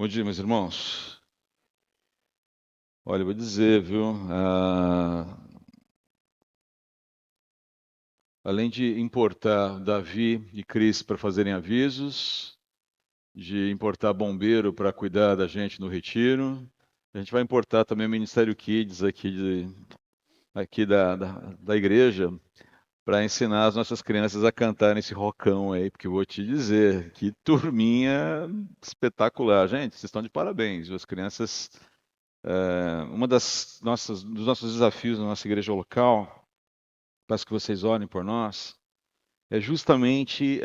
Bom dia, meus irmãos. Olha, eu vou dizer, viu? Além de importar Davi e Cris para fazerem avisos, de importar bombeiro para cuidar da gente no retiro, a gente vai importar também o Ministério Kids aqui da igreja para ensinar as nossas crianças a cantarem esse rockão aí, porque eu vou te dizer, que turminha espetacular. Gente, vocês estão de parabéns. As crianças, uma dos nossos desafios na nossa igreja local, peço que vocês orem por nós, é justamente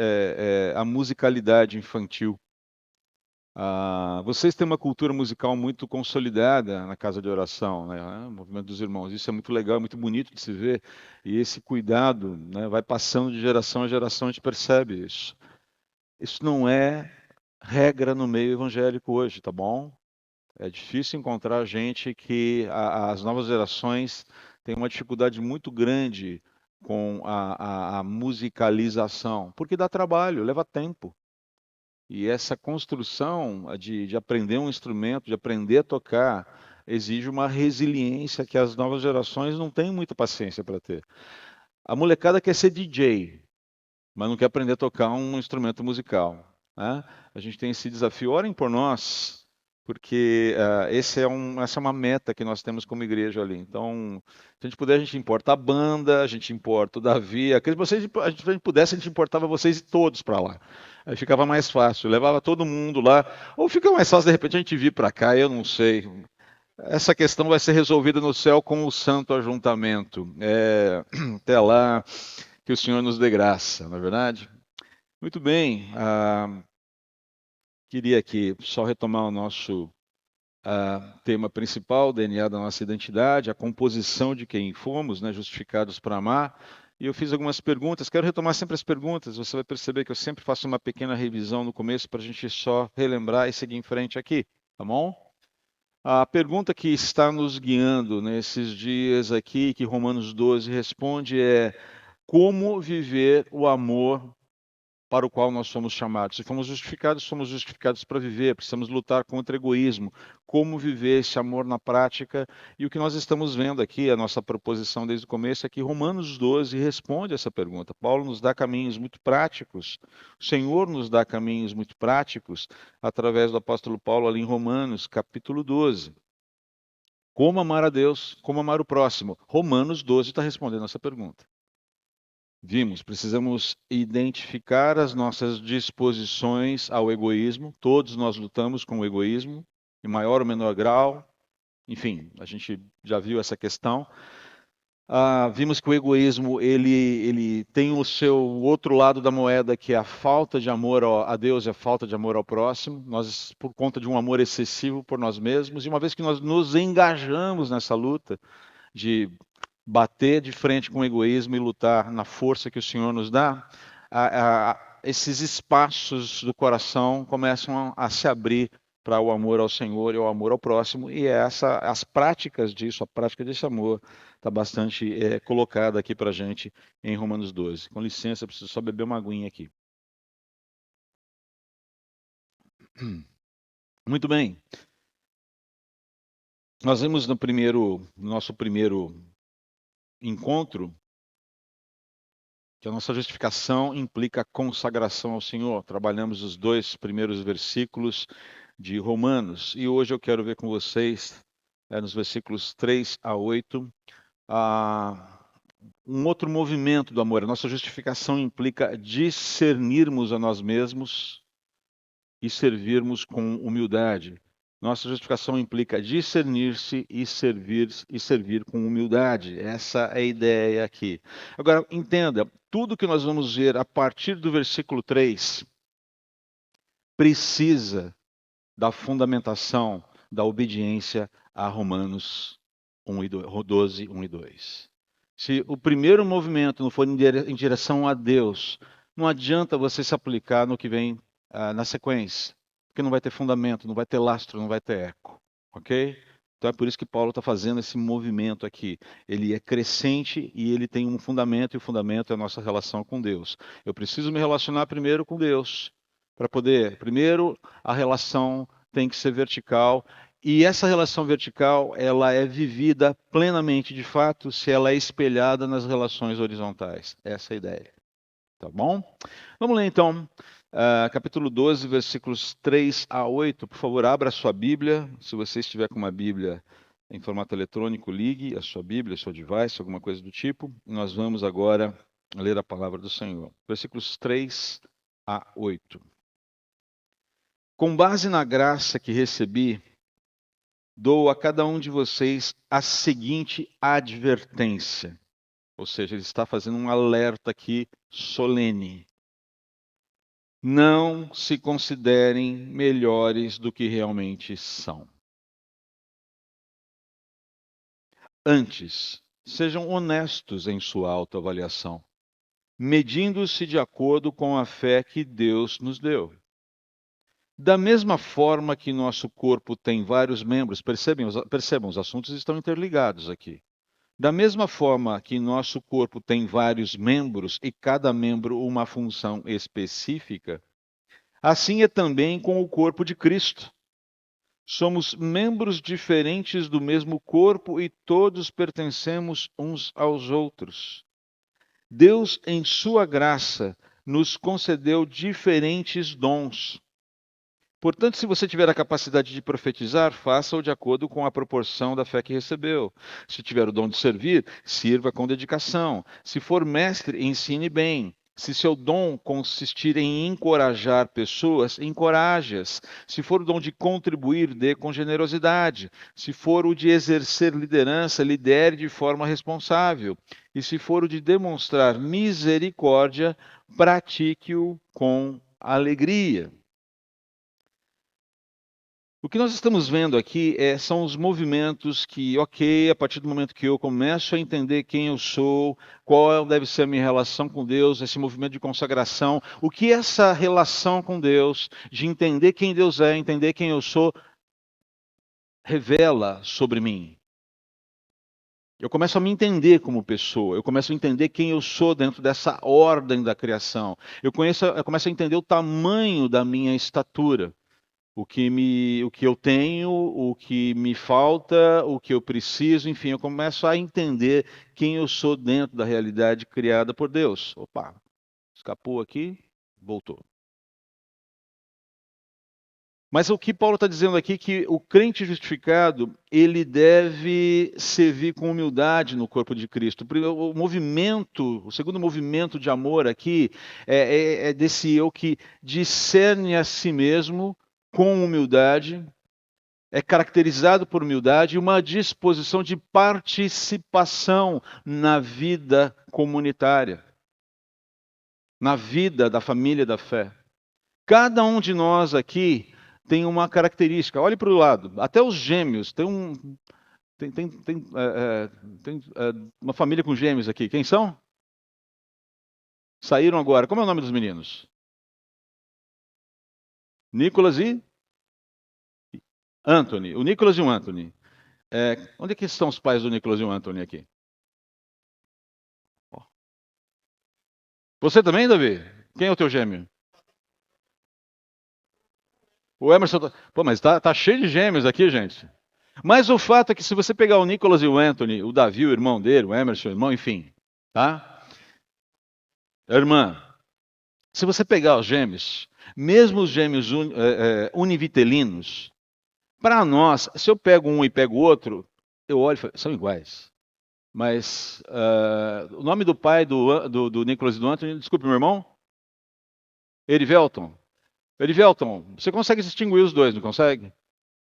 a musicalidade infantil. Vocês têm uma cultura musical muito consolidada na casa de oração, né? O movimento dos irmãos. Isso é muito legal, é muito bonito de se ver. E esse cuidado, né, vai passando de geração a geração, a gente percebe isso. Isso não é regra no meio evangélico hoje, tá bom? É difícil encontrar gente que as novas gerações têm uma dificuldade muito grande com a musicalização, porque dá trabalho, leva tempo. E essa construção de aprender um instrumento, de aprender a tocar, exige uma resiliência que as novas gerações não têm muita paciência para ter. A molecada quer ser DJ, mas não quer aprender a tocar um instrumento musical, né? A gente tem esse desafio. Orem por nós, porque essa é uma meta que nós temos como igreja ali. Então, se a gente puder, a gente importa a banda, a gente importa o Davi. Se a gente pudesse, a gente importava vocês todos para lá. Aí ficava mais fácil, levava todo mundo lá. Ou fica mais fácil, de repente, a gente vir para cá, eu não sei. Essa questão vai ser resolvida no céu com o santo ajuntamento. Até lá, que o Senhor nos dê graça, não é verdade? Muito bem, queria aqui só retomar o nosso tema principal, o DNA da nossa identidade, a composição de quem fomos, né, justificados para amar. E eu fiz algumas perguntas, quero retomar sempre as perguntas, você vai perceber que eu sempre faço uma pequena revisão no começo para a gente só relembrar e seguir em frente aqui, tá bom? A pergunta que está nos guiando nesses dias aqui, que Romanos 12 responde, é: como viver o amor para o qual nós somos chamados? Se somos justificados para viver, precisamos lutar contra o egoísmo. Como viver esse amor na prática? E o que nós estamos vendo aqui, a nossa proposição desde o começo, é que Romanos 12 responde essa pergunta. Paulo nos dá caminhos muito práticos, o Senhor nos dá caminhos muito práticos, através do apóstolo Paulo ali em Romanos, capítulo 12. Como amar a Deus, como amar o próximo? Romanos 12 está respondendo essa pergunta. Vimos, precisamos identificar as nossas disposições ao egoísmo. Todos nós lutamos com o egoísmo, em maior ou menor grau. Enfim, a gente já viu essa questão. Vimos que o egoísmo ele tem o seu outro lado da moeda, que é a falta de amor a Deus e a falta de amor ao próximo. Nós, por conta de um amor excessivo por nós mesmos, e uma vez que nós nos engajamos nessa luta de bater de frente com o egoísmo e lutar na força que o Senhor nos dá, esses espaços do coração começam a se abrir para o amor ao Senhor e ao amor ao próximo, e as práticas disso, a prática desse amor, está bastante colocada aqui para a gente em Romanos 12. Com licença, eu preciso só beber uma aguinha aqui. Muito bem. Nós vimos no nosso primeiro encontro, que a nossa justificação implica consagração ao Senhor. Trabalhamos os dois primeiros versículos de Romanos. E hoje eu quero ver com vocês, nos versículos 3 a 8, um outro movimento do amor. A nossa justificação implica discernirmos a nós mesmos e servirmos com humildade. Nossa justificação implica discernir-se e servir com humildade. Essa é a ideia aqui. Agora, entenda, tudo que nós vamos ver a partir do versículo 3 precisa da fundamentação da obediência a Romanos 12, 1 e 2. Se o primeiro movimento não for em direção a Deus, não adianta você se aplicar no que vem na sequência, porque não vai ter fundamento, não vai ter lastro, não vai ter eco, ok? Então é por isso que Paulo está fazendo esse movimento aqui. Ele é crescente e ele tem um fundamento, e o fundamento é a nossa relação com Deus. Eu preciso me relacionar primeiro com Deus, para poder, primeiro, a relação tem que ser vertical. E essa relação vertical, ela é vivida plenamente, de fato, se ela é espelhada nas relações horizontais. Essa é a ideia. Tá bom? Vamos ler então, capítulo 12, versículos 3 a 8. Por favor, abra a sua Bíblia. Se você estiver com uma Bíblia em formato eletrônico, ligue a sua Bíblia, seu device, alguma coisa do tipo. Nós vamos agora ler a palavra do Senhor. Versículos 3 a 8. Com base na graça que recebi, dou a cada um de vocês a seguinte advertência. Ou seja, ele está fazendo um alerta aqui solene. Não se considerem melhores do que realmente são. Antes, sejam honestos em sua autoavaliação, medindo-se de acordo com a fé que Deus nos deu. Da mesma forma que nosso corpo tem vários membros, percebam, os assuntos estão interligados aqui. Da mesma forma que nosso corpo tem vários membros e cada membro uma função específica, assim é também com o corpo de Cristo. Somos membros diferentes do mesmo corpo e todos pertencemos uns aos outros. Deus, em sua graça, nos concedeu diferentes dons. Portanto, se você tiver a capacidade de profetizar, faça-o de acordo com a proporção da fé que recebeu. Se tiver o dom de servir, sirva com dedicação. Se for mestre, ensine bem. Se seu dom consistir em encorajar pessoas, encoraje-as. Se for o dom de contribuir, dê com generosidade. Se for o de exercer liderança, lidere de forma responsável. E se for o de demonstrar misericórdia, pratique-o com alegria. O que nós estamos vendo aqui são os movimentos que, ok, a partir do momento que eu começo a entender quem eu sou, qual deve ser a minha relação com Deus, esse movimento de consagração, o que essa relação com Deus, de entender quem Deus é, entender quem eu sou, revela sobre mim. Eu começo a me entender como pessoa, eu começo a entender quem eu sou dentro dessa ordem da criação. Eu começo a entender o tamanho da minha estatura. O que eu tenho, o que me falta, o que eu preciso, enfim, eu começo a entender quem eu sou dentro da realidade criada por Deus. Opa, escapou aqui, voltou. Mas o que Paulo está dizendo aqui é que o crente justificado, ele deve servir com humildade no corpo de Cristo. O segundo movimento de amor aqui é desse eu que discerne a si mesmo com humildade, é caracterizado por humildade e uma disposição de participação na vida comunitária, na vida da família da fé. Cada um de nós aqui tem uma característica. Olhe para o lado. Até os gêmeos. Tem uma família com gêmeos aqui. Quem são? Saíram agora. Como é o nome dos meninos? Nicolas e Anthony. O Nicolas e o Anthony. Onde é que estão os pais do Nicolas e o Anthony aqui? Você também, Davi? Quem é o teu gêmeo? O Emerson. Pô, mas tá cheio de gêmeos aqui, gente. Mas o fato é que se você pegar o Nicolas e o Anthony, o Davi, o irmão dele, o Emerson, o irmão, enfim, tá? Irmã, se você pegar os gêmeos, mesmo os gêmeos univitelinos, para nós, se eu pego um e pego o outro, eu olho e falo, são iguais. Mas o nome do pai do Nicolas e do Anthony, desculpe, meu irmão? Erivelton. Erivelton, você consegue distinguir os dois, não consegue?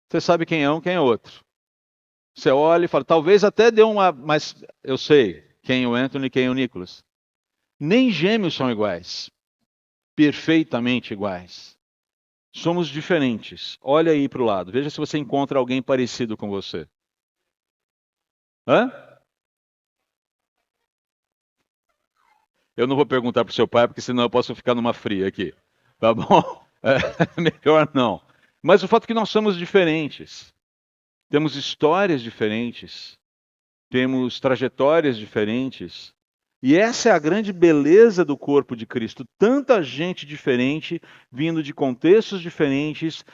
Você sabe quem é um, quem é outro. Você olha e fala, talvez até dê uma, mas eu sei quem é o Anthony e quem é o Nicholas. Nem gêmeos são iguais, perfeitamente iguais. Somos diferentes. Olha aí para o lado, veja se você encontra alguém parecido com você. Hã? Eu não vou perguntar para o seu pai, porque senão eu posso ficar numa fria aqui. Tá bom? Melhor não. Mas o fato é que nós somos diferentes. Temos histórias diferentes. Temos trajetórias diferentes. E essa é a grande beleza do corpo de Cristo. Tanta gente diferente, vindo de contextos diferentes,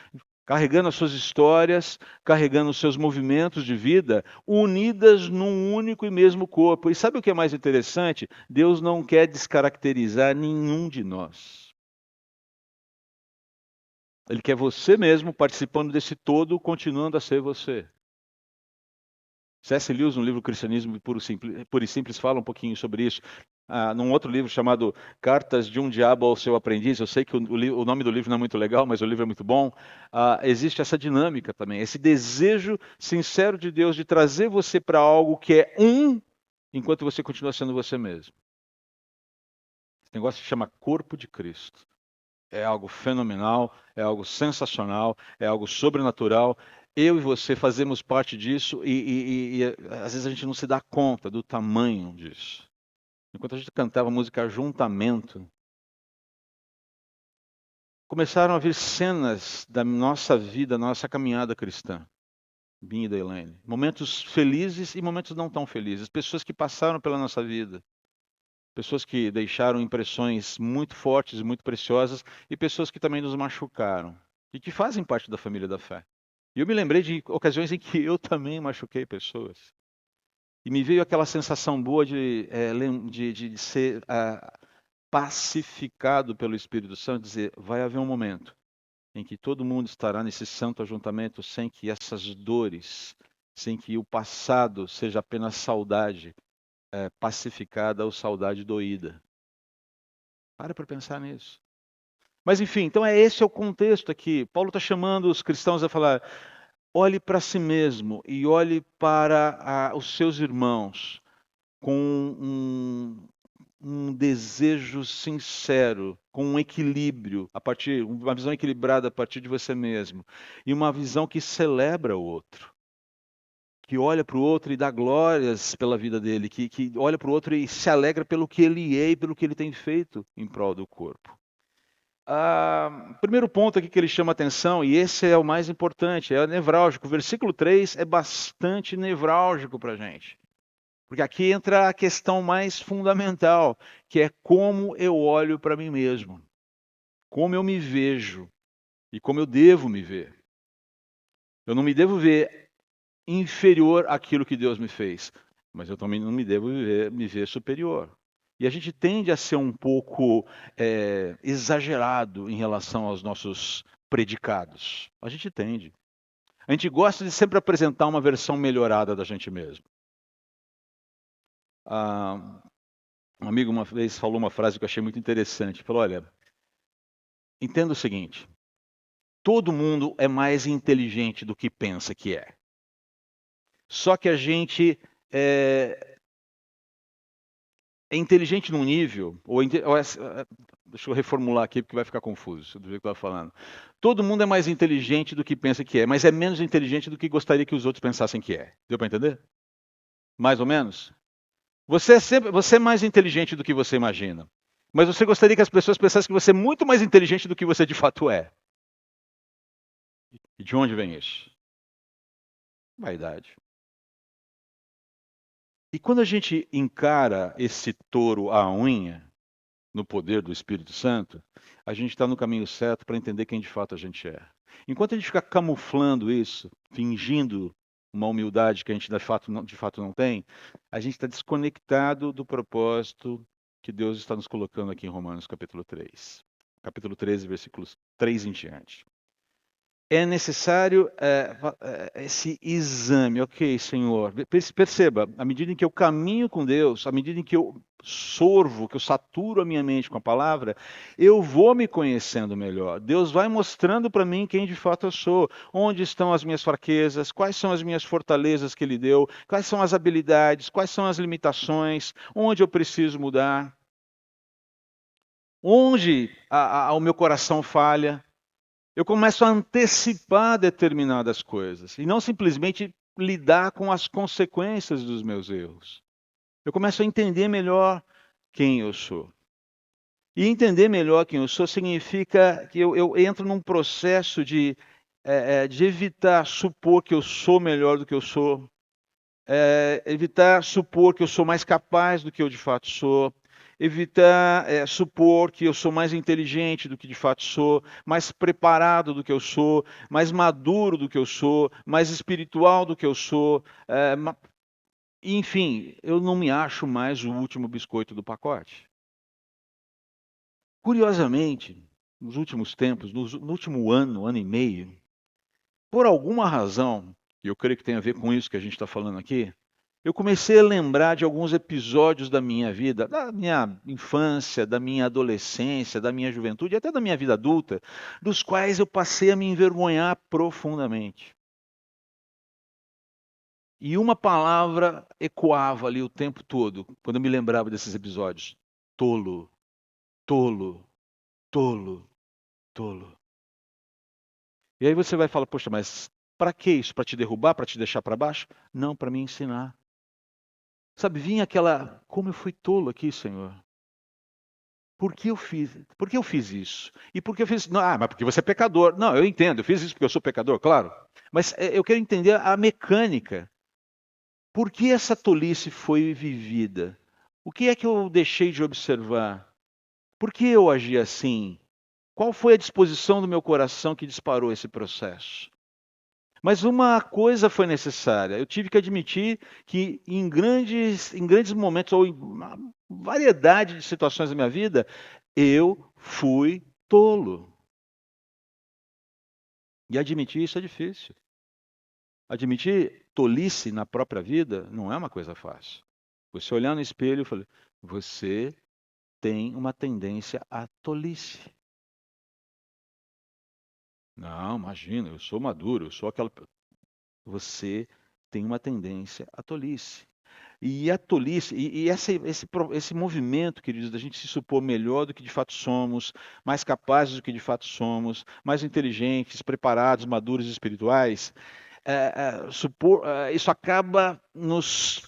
carregando as suas histórias, carregando os seus movimentos de vida, unidas num único e mesmo corpo. E sabe o que é mais interessante? Deus não quer descaracterizar nenhum de nós. Ele quer você mesmo participando desse todo, continuando a ser você. C.S. Lewis, no livro Cristianismo Puro e Simples, fala um pouquinho sobre isso. Num outro livro chamado Cartas de um Diabo ao Seu Aprendiz, eu sei que o nome do livro não é muito legal, mas o livro é muito bom. Existe essa dinâmica também, esse desejo sincero de Deus de trazer você para algo que é enquanto você continua sendo você mesmo. Esse negócio se chama Corpo de Cristo. É algo fenomenal, é algo sensacional, é algo sobrenatural. Eu e você fazemos parte disso e às vezes a gente não se dá conta do tamanho disso. Enquanto a gente cantava a música Ajuntamento, começaram a vir cenas da nossa vida, nossa caminhada cristã, minha e da Elaine. Momentos felizes e momentos não tão felizes. Pessoas que passaram pela nossa vida. Pessoas que deixaram impressões muito fortes e muito preciosas e pessoas que também nos machucaram e que fazem parte da família da fé. E eu me lembrei de ocasiões em que eu também machuquei pessoas. E me veio aquela sensação boa de ser pacificado pelo Espírito Santo, dizer, vai haver um momento em que todo mundo estará nesse santo ajuntamento sem que essas dores, sem que o passado seja apenas saudade pacificada ou saudade doída. Para pensar nisso. Mas enfim, então esse é o contexto aqui. Paulo está chamando os cristãos a falar, olhe para si mesmo e olhe para os seus irmãos com um desejo sincero, com um equilíbrio, uma visão equilibrada a partir de você mesmo. E uma visão que celebra o outro. Que olha para o outro e dá glórias pela vida dele, que olha para o outro e se alegra pelo que ele é e pelo que ele tem feito em prol do corpo. Primeiro ponto aqui que ele chama atenção, e esse é o mais importante, é nevrálgico. O versículo 3 é bastante nevrálgico para a gente. Porque aqui entra a questão mais fundamental, que é como eu olho para mim mesmo. Como eu me vejo e como eu devo me ver. Eu não me devo ver inferior àquilo que Deus me fez, mas eu também não me devo me ver superior. E a gente tende a ser um pouco exagerado em relação aos nossos predicados. A gente tende. A gente gosta de sempre apresentar uma versão melhorada da gente mesmo. Um amigo uma vez falou uma frase que eu achei muito interessante. Falou, olha, entenda o seguinte, todo mundo é mais inteligente do que pensa que é. Só que a gente é inteligente num nível, deixa eu reformular aqui porque vai ficar confuso do jeito que eu estava falando. Todo mundo é mais inteligente do que pensa que é, mas é menos inteligente do que gostaria que os outros pensassem que é. Deu para entender? Mais ou menos? Você é mais inteligente do que você imagina, mas você gostaria que as pessoas pensassem que você é muito mais inteligente do que você de fato é. E de onde vem isso? Vaidade. E quando a gente encara esse touro à unha, no poder do Espírito Santo, a gente está no caminho certo para entender quem de fato a gente é. Enquanto a gente fica camuflando isso, fingindo uma humildade que a gente de fato não tem, a gente está desconectado do propósito que Deus está nos colocando aqui em Romanos capítulo 3. Capítulo 13, versículos 3 em diante. É necessário esse exame. Ok, Senhor. Perceba, à medida em que eu caminho com Deus, à medida em que eu sorvo, que eu saturo a minha mente com a palavra, eu vou me conhecendo melhor. Deus vai mostrando para mim quem de fato eu sou, onde estão as minhas fraquezas, quais são as minhas fortalezas que Ele deu, quais são as habilidades, quais são as limitações, onde eu preciso mudar, onde o meu coração falha. Eu começo a antecipar determinadas coisas e não simplesmente lidar com as consequências dos meus erros. Eu começo a entender melhor quem eu sou. E entender melhor quem eu sou significa que eu entro num processo de evitar supor que eu sou melhor do que eu sou, evitar supor que eu sou mais capaz do que eu de fato sou, evitar supor que eu sou mais inteligente do que de fato sou, mais preparado do que eu sou, mais maduro do que eu sou, mais espiritual do que eu sou. Enfim, eu não me acho mais o último biscoito do pacote. Curiosamente, nos últimos tempos, no último ano e meio, por alguma razão, e eu creio que tem a ver com isso que a gente está falando aqui, eu comecei a lembrar de alguns episódios da minha vida, da minha infância, da minha adolescência, da minha juventude, até da minha vida adulta, dos quais eu passei a me envergonhar profundamente. E uma palavra ecoava ali o tempo todo, quando eu me lembrava desses episódios: tolo, tolo, tolo, tolo. E aí você vai falar: poxa, mas para que isso? Para te derrubar, para te deixar para baixo? Não, para me ensinar. Sabe, vinha aquela: como eu fui tolo aqui, Senhor. Por que eu fiz isso? E por que eu fiz? Não, mas porque você é pecador. Não, eu entendo, eu fiz isso porque eu sou pecador, claro. Mas eu quero entender a mecânica. Por que essa tolice foi vivida? O que é que eu deixei de observar? Por que eu agi assim? Qual foi a disposição do meu coração que disparou esse processo? Mas uma coisa foi necessária. Eu tive que admitir que em grandes momentos, ou em uma variedade de situações da minha vida, eu fui tolo. E admitir isso é difícil. Admitir tolice na própria vida não é uma coisa fácil. Você olhar no espelho e falar: você tem uma tendência à tolice. Não, imagina, eu sou maduro, eu sou aquela. Você tem uma tendência à tolice. E a tolice, esse movimento, queridos, da gente se supor melhor do que de fato somos, mais capazes do que de fato somos, mais inteligentes, preparados, maduros e espirituais, isso acaba nos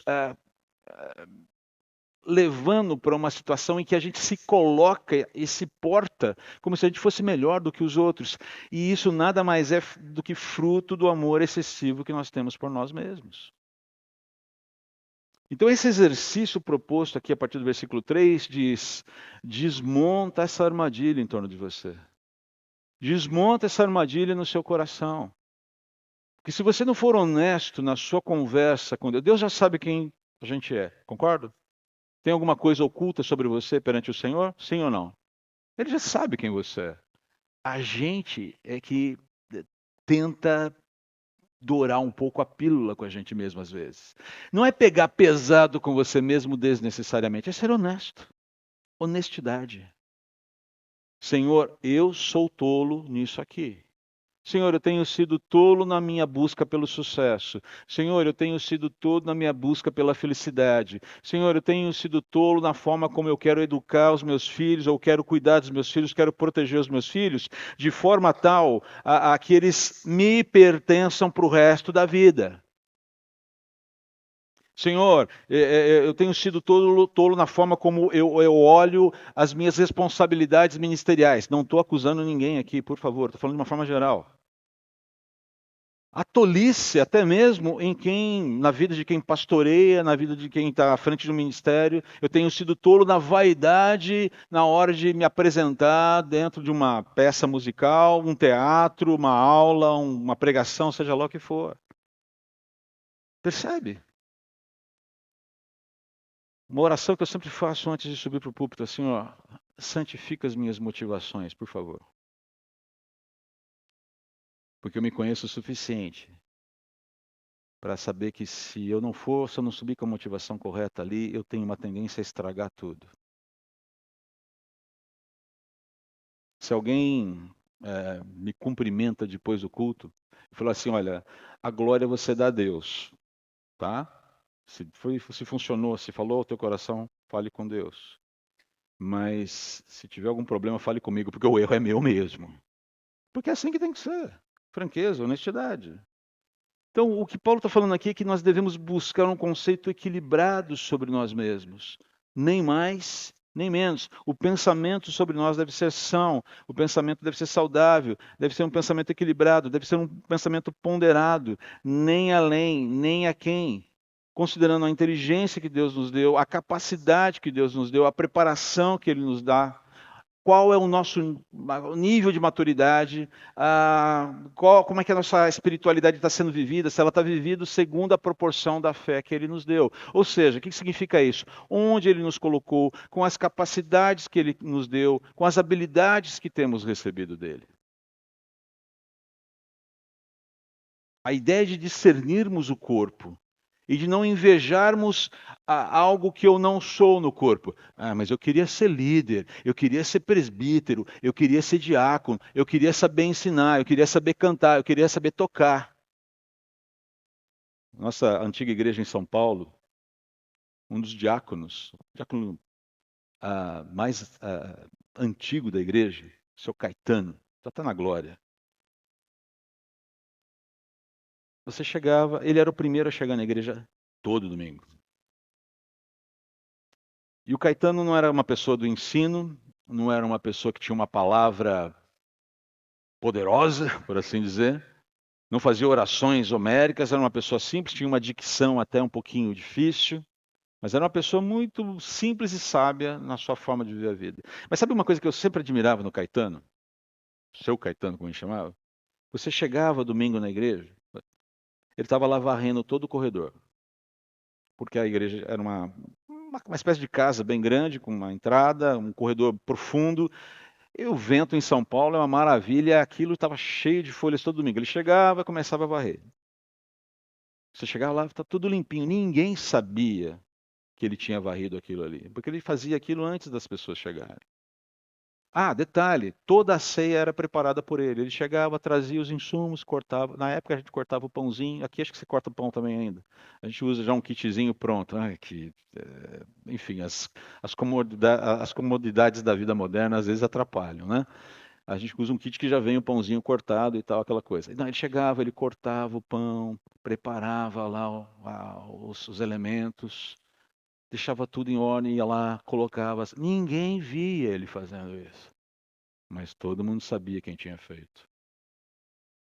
levando para uma situação em que a gente se coloca e se porta como se a gente fosse melhor do que os outros. E isso nada mais é do que fruto do amor excessivo que nós temos por nós mesmos. Então, esse exercício proposto aqui a partir do versículo 3 diz: desmonta essa armadilha em torno de você. Desmonta essa armadilha no seu coração. Porque se você não for honesto na sua conversa com Deus, Deus já sabe quem a gente é, concorda? Tem alguma coisa oculta sobre você perante o Senhor? Sim ou não? Ele já sabe quem você é. A gente é que tenta dourar um pouco a pílula com a gente mesmo às vezes. Não é pegar pesado com você mesmo desnecessariamente, é ser honesto. Honestidade. Senhor, eu sou tolo nisso aqui. Senhor, eu tenho sido tolo na minha busca pelo sucesso. Senhor, eu tenho sido tolo na minha busca pela felicidade. Senhor, eu tenho sido tolo na forma como eu quero educar os meus filhos, ou quero cuidar dos meus filhos, quero proteger os meus filhos, de forma tal a que eles me pertençam para o resto da vida. Senhor, eu tenho sido tolo na forma como eu olho as minhas responsabilidades ministeriais. Não estou acusando ninguém aqui, por favor, estou falando de uma forma geral. A tolice, até mesmo na vida de quem pastoreia, na vida de quem está à frente do ministério, eu tenho sido tolo na vaidade na hora de me apresentar dentro de uma peça musical, um teatro, uma aula, uma pregação, seja lá o que for. Percebe? Uma oração que eu sempre faço antes de subir para o púlpito, assim, ó, santifica as minhas motivações, por favor. Porque eu me conheço o suficiente para saber que se eu não subir com a motivação correta ali, eu tenho uma tendência a estragar tudo. Se alguém me cumprimenta depois do culto, e fala assim: olha, a glória você dá a Deus, tá? Se funcionou, se falou ao teu coração, fale com Deus. Mas se tiver algum problema, fale comigo, porque o erro é meu mesmo. Porque é assim que tem que ser. Franqueza, honestidade. Então, o que Paulo está falando aqui é que nós devemos buscar um conceito equilibrado sobre nós mesmos. Nem mais, nem menos. O pensamento sobre nós deve ser são, o pensamento deve ser saudável, deve ser um pensamento equilibrado, deve ser um pensamento ponderado, nem além, nem a quem. considerando a inteligência que Deus nos deu, a capacidade que Deus nos deu, a preparação que Ele nos dá, qual é o nosso nível de maturidade, como é que a nossa espiritualidade está sendo vivida, se ela está vivida segundo a proporção da fé que Ele nos deu. Ou seja, o que significa isso? Onde Ele nos colocou, com as capacidades que Ele nos deu, com as habilidades que temos recebido dEle. A ideia de discernirmos o corpo e de não invejarmos algo que eu não sou no corpo. Ah, mas eu queria ser líder, eu queria ser presbítero, eu queria ser diácono, eu queria saber ensinar, eu queria saber cantar, eu queria saber tocar. Nossa antiga igreja em São Paulo, um dos diáconos, o diácono mais antigo da igreja, o seu Caetano, já está na glória. Você chegava, ele era o primeiro a chegar na igreja todo domingo. E o Caetano não era uma pessoa do ensino, não era uma pessoa que tinha uma palavra poderosa, por assim dizer, não fazia orações homéricas, era uma pessoa simples, tinha uma dicção até um pouquinho difícil, mas era uma pessoa muito simples e sábia na sua forma de viver a vida. Mas sabe uma coisa que eu sempre admirava no Caetano? Seu Caetano, como ele chamava? Você chegava domingo na igreja, ele estava lá varrendo todo o corredor, porque a igreja era uma espécie de casa bem grande, com uma entrada, um corredor profundo. E o vento em São Paulo é uma maravilha, aquilo estava cheio de folhas todo domingo. Ele chegava e começava a varrer. Você chegava lá, está tudo limpinho. Ninguém sabia que ele tinha varrido aquilo ali, porque ele fazia aquilo antes das pessoas chegarem. Ah, detalhe, toda a ceia era preparada por ele. Ele chegava, trazia os insumos, cortava. Na época a gente cortava o pãozinho. Aqui acho que você corta o pão também ainda. A gente usa já um kitzinho pronto. Ai, enfim, as comodidades da vida moderna às vezes atrapalham, né? A gente usa um kit que já vem o pãozinho cortado e tal, aquela coisa. Não, ele chegava, ele cortava o pão, preparava lá os elementos, deixava tudo em ordem, ia lá, colocava. Ninguém via ele fazendo isso, mas todo mundo sabia quem tinha feito.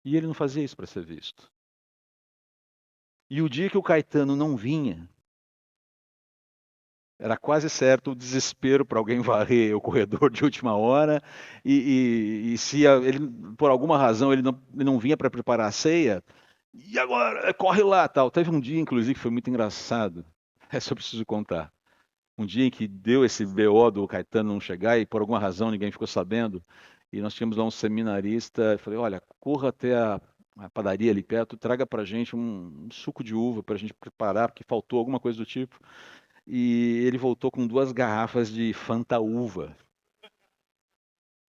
E ele não fazia isso para ser visto. E o dia que o Caetano não vinha, era quase certo o desespero para alguém varrer o corredor de última hora. E se ele, por alguma razão, ele não vinha para preparar a ceia, e agora? Corre lá, tal. Teve um dia, inclusive, que foi muito engraçado. Essa eu preciso contar. Um dia em que deu esse BO do Caetano não chegar e por alguma razão ninguém ficou sabendo. E nós tínhamos lá um seminarista. Eu falei, olha, corra até a padaria ali perto, traga para a gente um suco de uva para a gente preparar, porque faltou alguma coisa do tipo. E ele voltou com 2 garrafas de Fanta Uva.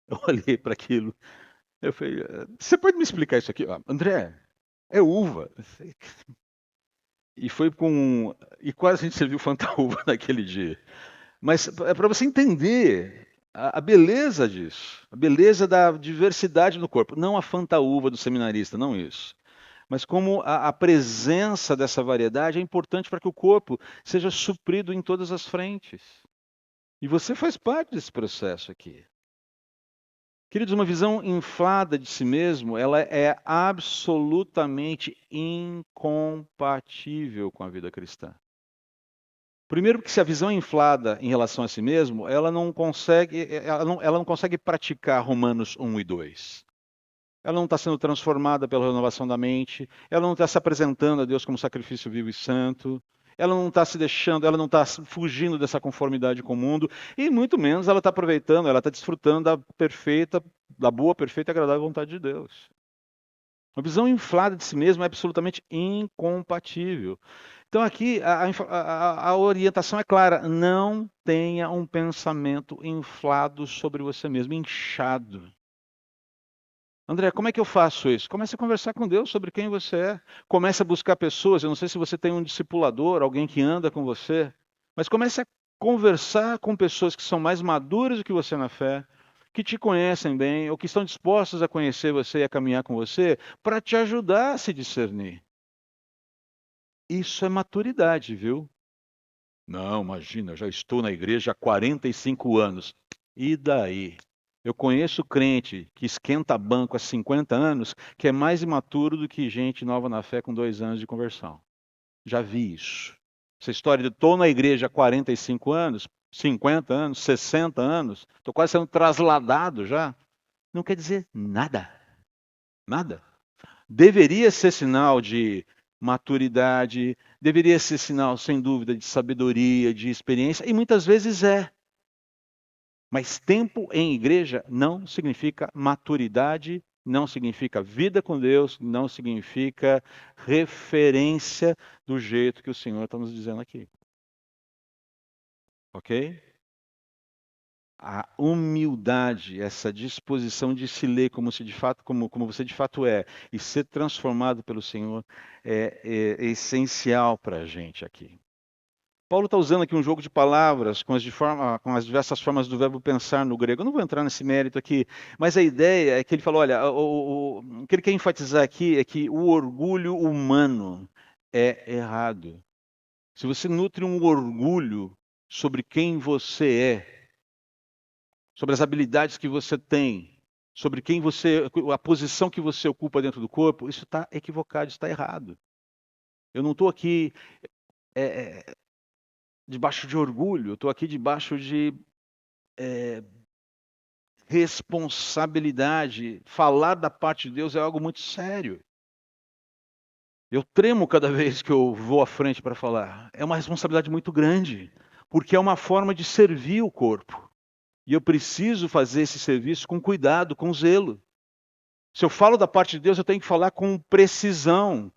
Eu olhei para aquilo. Eu falei, você pode me explicar isso aqui? André, é uva. E foi com. E quase a gente serviu Fanta Uva naquele dia. Mas é para você entender a beleza disso, a beleza da diversidade no corpo. Não a Fanta Uva do seminarista, não isso. Mas como a presença dessa variedade é importante para que o corpo seja suprido em todas as frentes. E você faz parte desse processo aqui. Queridos, uma visão inflada de si mesmo, ela é absolutamente incompatível com a vida cristã. Primeiro, porque se a visão é inflada em relação a si mesmo, ela não consegue praticar Romanos 1 e 2. Ela não está sendo transformada pela renovação da mente, ela não está se apresentando a Deus como sacrifício vivo e santo, ela não está se deixando, ela não está fugindo dessa conformidade com o mundo, e muito menos ela está aproveitando, ela está desfrutando da boa, perfeita e agradável vontade de Deus. Uma visão inflada de si mesmo é absolutamente incompatível. Então aqui a orientação é clara, não tenha um pensamento inflado sobre você mesmo, inchado. André, como é que eu faço isso? Comece a conversar com Deus sobre quem você é. Comece a buscar pessoas. Eu não sei se você tem um discipulador, alguém que anda com você, mas comece a conversar com pessoas que são mais maduras do que você na fé, que te conhecem bem, ou que estão dispostas a conhecer você e a caminhar com você, para te ajudar a se discernir. Isso é maturidade, viu? Não, imagina, eu já estou na igreja há 45 anos. E daí? Eu conheço crente que esquenta banco há 50 anos, que é mais imaturo do que gente nova na fé com 2 anos de conversão. Já vi isso. Essa história de estou na igreja há 45 anos, 50 anos, 60 anos, estou quase sendo trasladado já, não quer dizer nada. Nada. Deveria ser sinal de maturidade, deveria ser sinal, sem dúvida, de sabedoria, de experiência, e muitas vezes é. Mas tempo em igreja não significa maturidade, não significa vida com Deus, não significa referência do jeito que o Senhor está nos dizendo aqui. Ok? A humildade, essa disposição de se ler como se de fato, como você de fato é, e ser transformado pelo Senhor é essencial para a gente aqui. Paulo está usando aqui um jogo de palavras com as diversas formas do verbo pensar no grego. Eu não vou entrar nesse mérito aqui, mas a ideia é que ele falou, olha, o que ele quer enfatizar aqui é que o orgulho humano é errado. Se você nutre um orgulho sobre quem você é, sobre as habilidades que você tem, sobre quem você, a posição que você ocupa dentro do corpo, isso está equivocado, está errado. Eu não estou aqui debaixo de orgulho, eu estou aqui debaixo de responsabilidade. Falar da parte de Deus é algo muito sério. Eu tremo cada vez que eu vou à frente para falar. É uma responsabilidade muito grande, porque é uma forma de servir o corpo. E eu preciso fazer esse serviço com cuidado, com zelo. Se eu falo da parte de Deus, eu tenho que falar com precisão.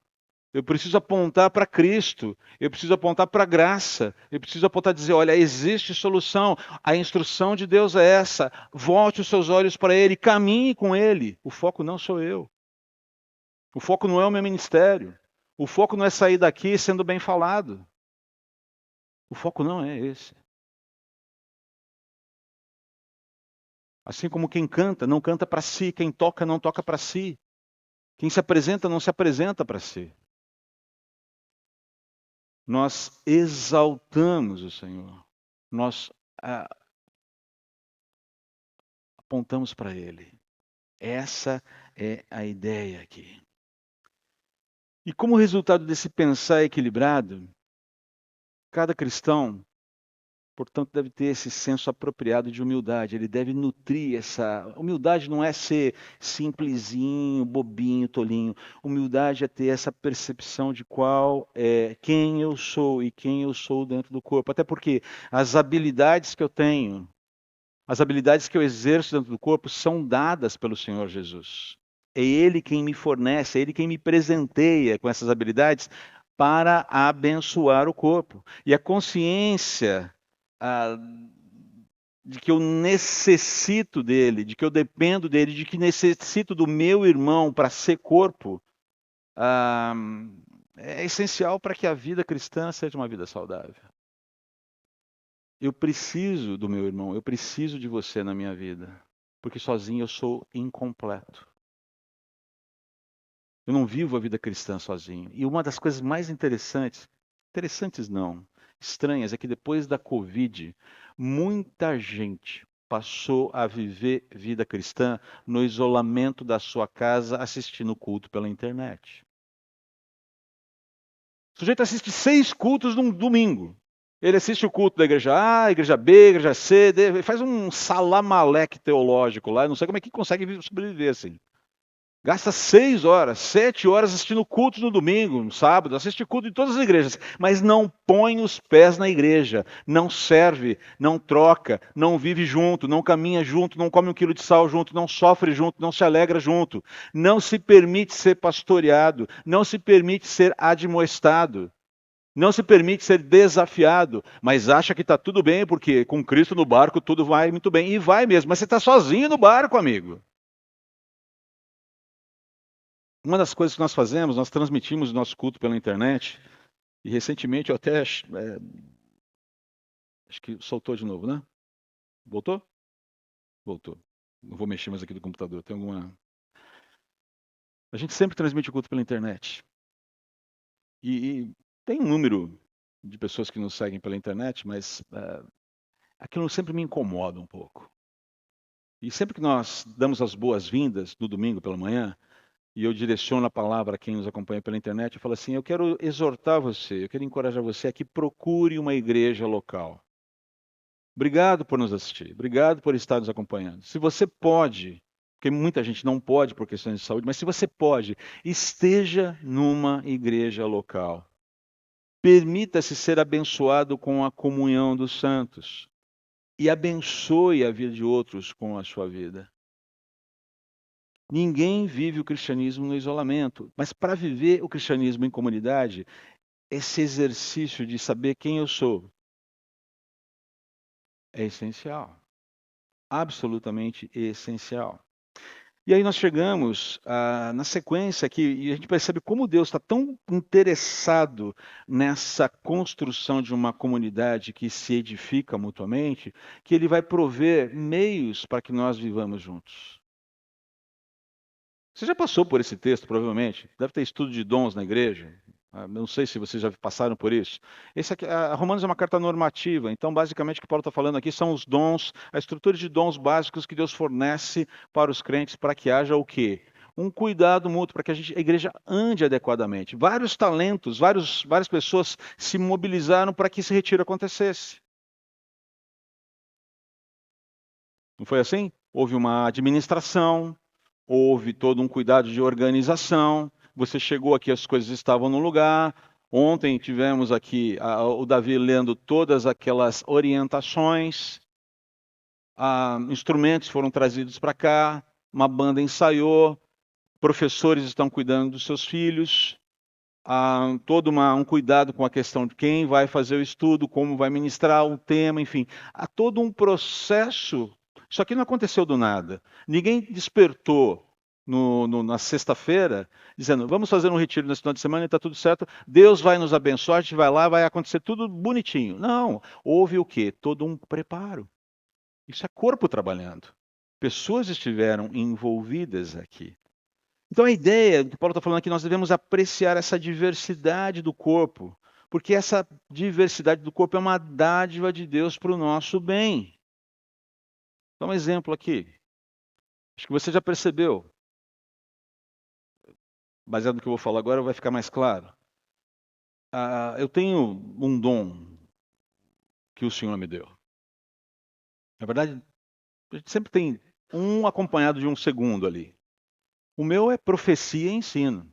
Eu preciso apontar para Cristo, eu preciso apontar para a graça, eu preciso apontar e dizer, olha, existe solução, a instrução de Deus é essa, volte os seus olhos para Ele, caminhe com Ele. O foco não sou eu, o foco não é o meu ministério, o foco não é sair daqui sendo bem falado, o foco não é esse. Assim como quem canta, não canta para si, quem toca, não toca para si, quem se apresenta, não se apresenta para si. Nós exaltamos o Senhor, nós apontamos para Ele. Essa é a ideia aqui. E como resultado desse pensar equilibrado, cada cristão, portanto, deve ter esse senso apropriado de humildade. Ele deve nutrir essa. Humildade não é ser simplesinho, bobinho, tolinho. Humildade é ter essa percepção de qual é quem eu sou e quem eu sou dentro do corpo. Até porque as habilidades que eu tenho, as habilidades que eu exerço dentro do corpo são dadas pelo Senhor Jesus. É Ele quem me fornece, é Ele quem me presenteia com essas habilidades para abençoar o corpo. E a consciência ah, de que eu necessito dele, de que eu dependo dele, de que necessito do meu irmão para ser corpo, ah, é essencial para que a vida cristã seja uma vida saudável. Eu preciso do meu irmão, eu preciso de você na minha vida, porque sozinho eu sou incompleto. Eu não vivo a vida cristã sozinho. E uma das coisas mais interessantes não, estranhas, é que depois da Covid, muita gente passou a viver vida cristã no isolamento da sua casa, assistindo o culto pela internet. O sujeito assiste 6 cultos num domingo. Ele assiste o culto da igreja A, igreja B, igreja C, D, faz um salamaleque teológico lá. Eu não sei como é que consegue sobreviver assim. Gasta 6 horas, 7 horas assistindo cultos no domingo, no sábado, assiste culto em todas as igrejas, mas não põe os pés na igreja, não serve, não troca, não vive junto, não caminha junto, não come 1 quilo de sal junto, não sofre junto, não se alegra junto, não se permite ser pastoreado, não se permite ser admoestado, não se permite ser desafiado, mas acha que está tudo bem, porque com Cristo no barco tudo vai muito bem, e vai mesmo, mas você está sozinho no barco, amigo. Uma das coisas que nós fazemos, nós transmitimos o nosso culto pela internet, e recentemente eu até acho que soltou de novo, né? Voltou? Voltou. Não vou mexer mais aqui do computador. Tem alguma. A gente sempre transmite o culto pela internet. E tem um número de pessoas que nos seguem pela internet, mas aquilo sempre me incomoda um pouco. E sempre que nós damos as boas-vindas no domingo pela manhã, e eu direciono a palavra a quem nos acompanha pela internet, eu falo assim, eu quero exortar você, eu quero encorajar você a que procure uma igreja local. Obrigado por nos assistir, obrigado por estar nos acompanhando. Se você pode, porque muita gente não pode por questões de saúde, mas se você pode, esteja numa igreja local. Permita-se ser abençoado com a comunhão dos santos e abençoe a vida de outros com a sua vida. Ninguém vive o cristianismo no isolamento, mas para viver o cristianismo em comunidade, esse exercício de saber quem eu sou é essencial, absolutamente essencial. E aí nós chegamos na sequência aqui e a gente percebe como Deus está tão interessado nessa construção de uma comunidade que se edifica mutuamente, que Ele vai prover meios para que nós vivamos juntos. Você já passou por esse texto, provavelmente. Deve ter estudo de dons na igreja. Não sei se vocês já passaram por isso. Esse aqui, Romanos é uma carta normativa, então basicamente o que Paulo está falando aqui são os dons, a estrutura de dons básicos que Deus fornece para os crentes para que haja o quê? Um cuidado mútuo, para que a igreja ande adequadamente. Vários talentos, várias pessoas se mobilizaram para que esse retiro acontecesse. Não foi assim? Houve uma administração, houve todo um cuidado de organização. Você chegou aqui, as coisas estavam no lugar. Ontem tivemos aqui o Davi lendo todas aquelas orientações. Instrumentos foram trazidos para cá. Uma banda ensaiou. Professores estão cuidando dos seus filhos. Todo um cuidado com a questão de quem vai fazer o estudo, como vai ministrar o tema, enfim. Há todo um processo. Isso aqui não aconteceu do nada. Ninguém despertou na sexta-feira, dizendo, vamos fazer um retiro nesse final de semana e está tudo certo, Deus vai nos abençoar, a gente vai lá, vai acontecer tudo bonitinho. Não, houve o quê? Todo um preparo. Isso é corpo trabalhando. Pessoas estiveram envolvidas aqui. Então a ideia que Paulo está falando aqui, nós devemos apreciar essa diversidade do corpo, porque essa diversidade do corpo é uma dádiva de Deus para o nosso bem. Dá um exemplo aqui. Acho que você já percebeu. Baseado no que eu vou falar agora, vai ficar mais claro. Eu tenho um dom que o Senhor me deu. Na verdade, a gente sempre tem um acompanhado de um segundo ali. O meu é profecia e ensino.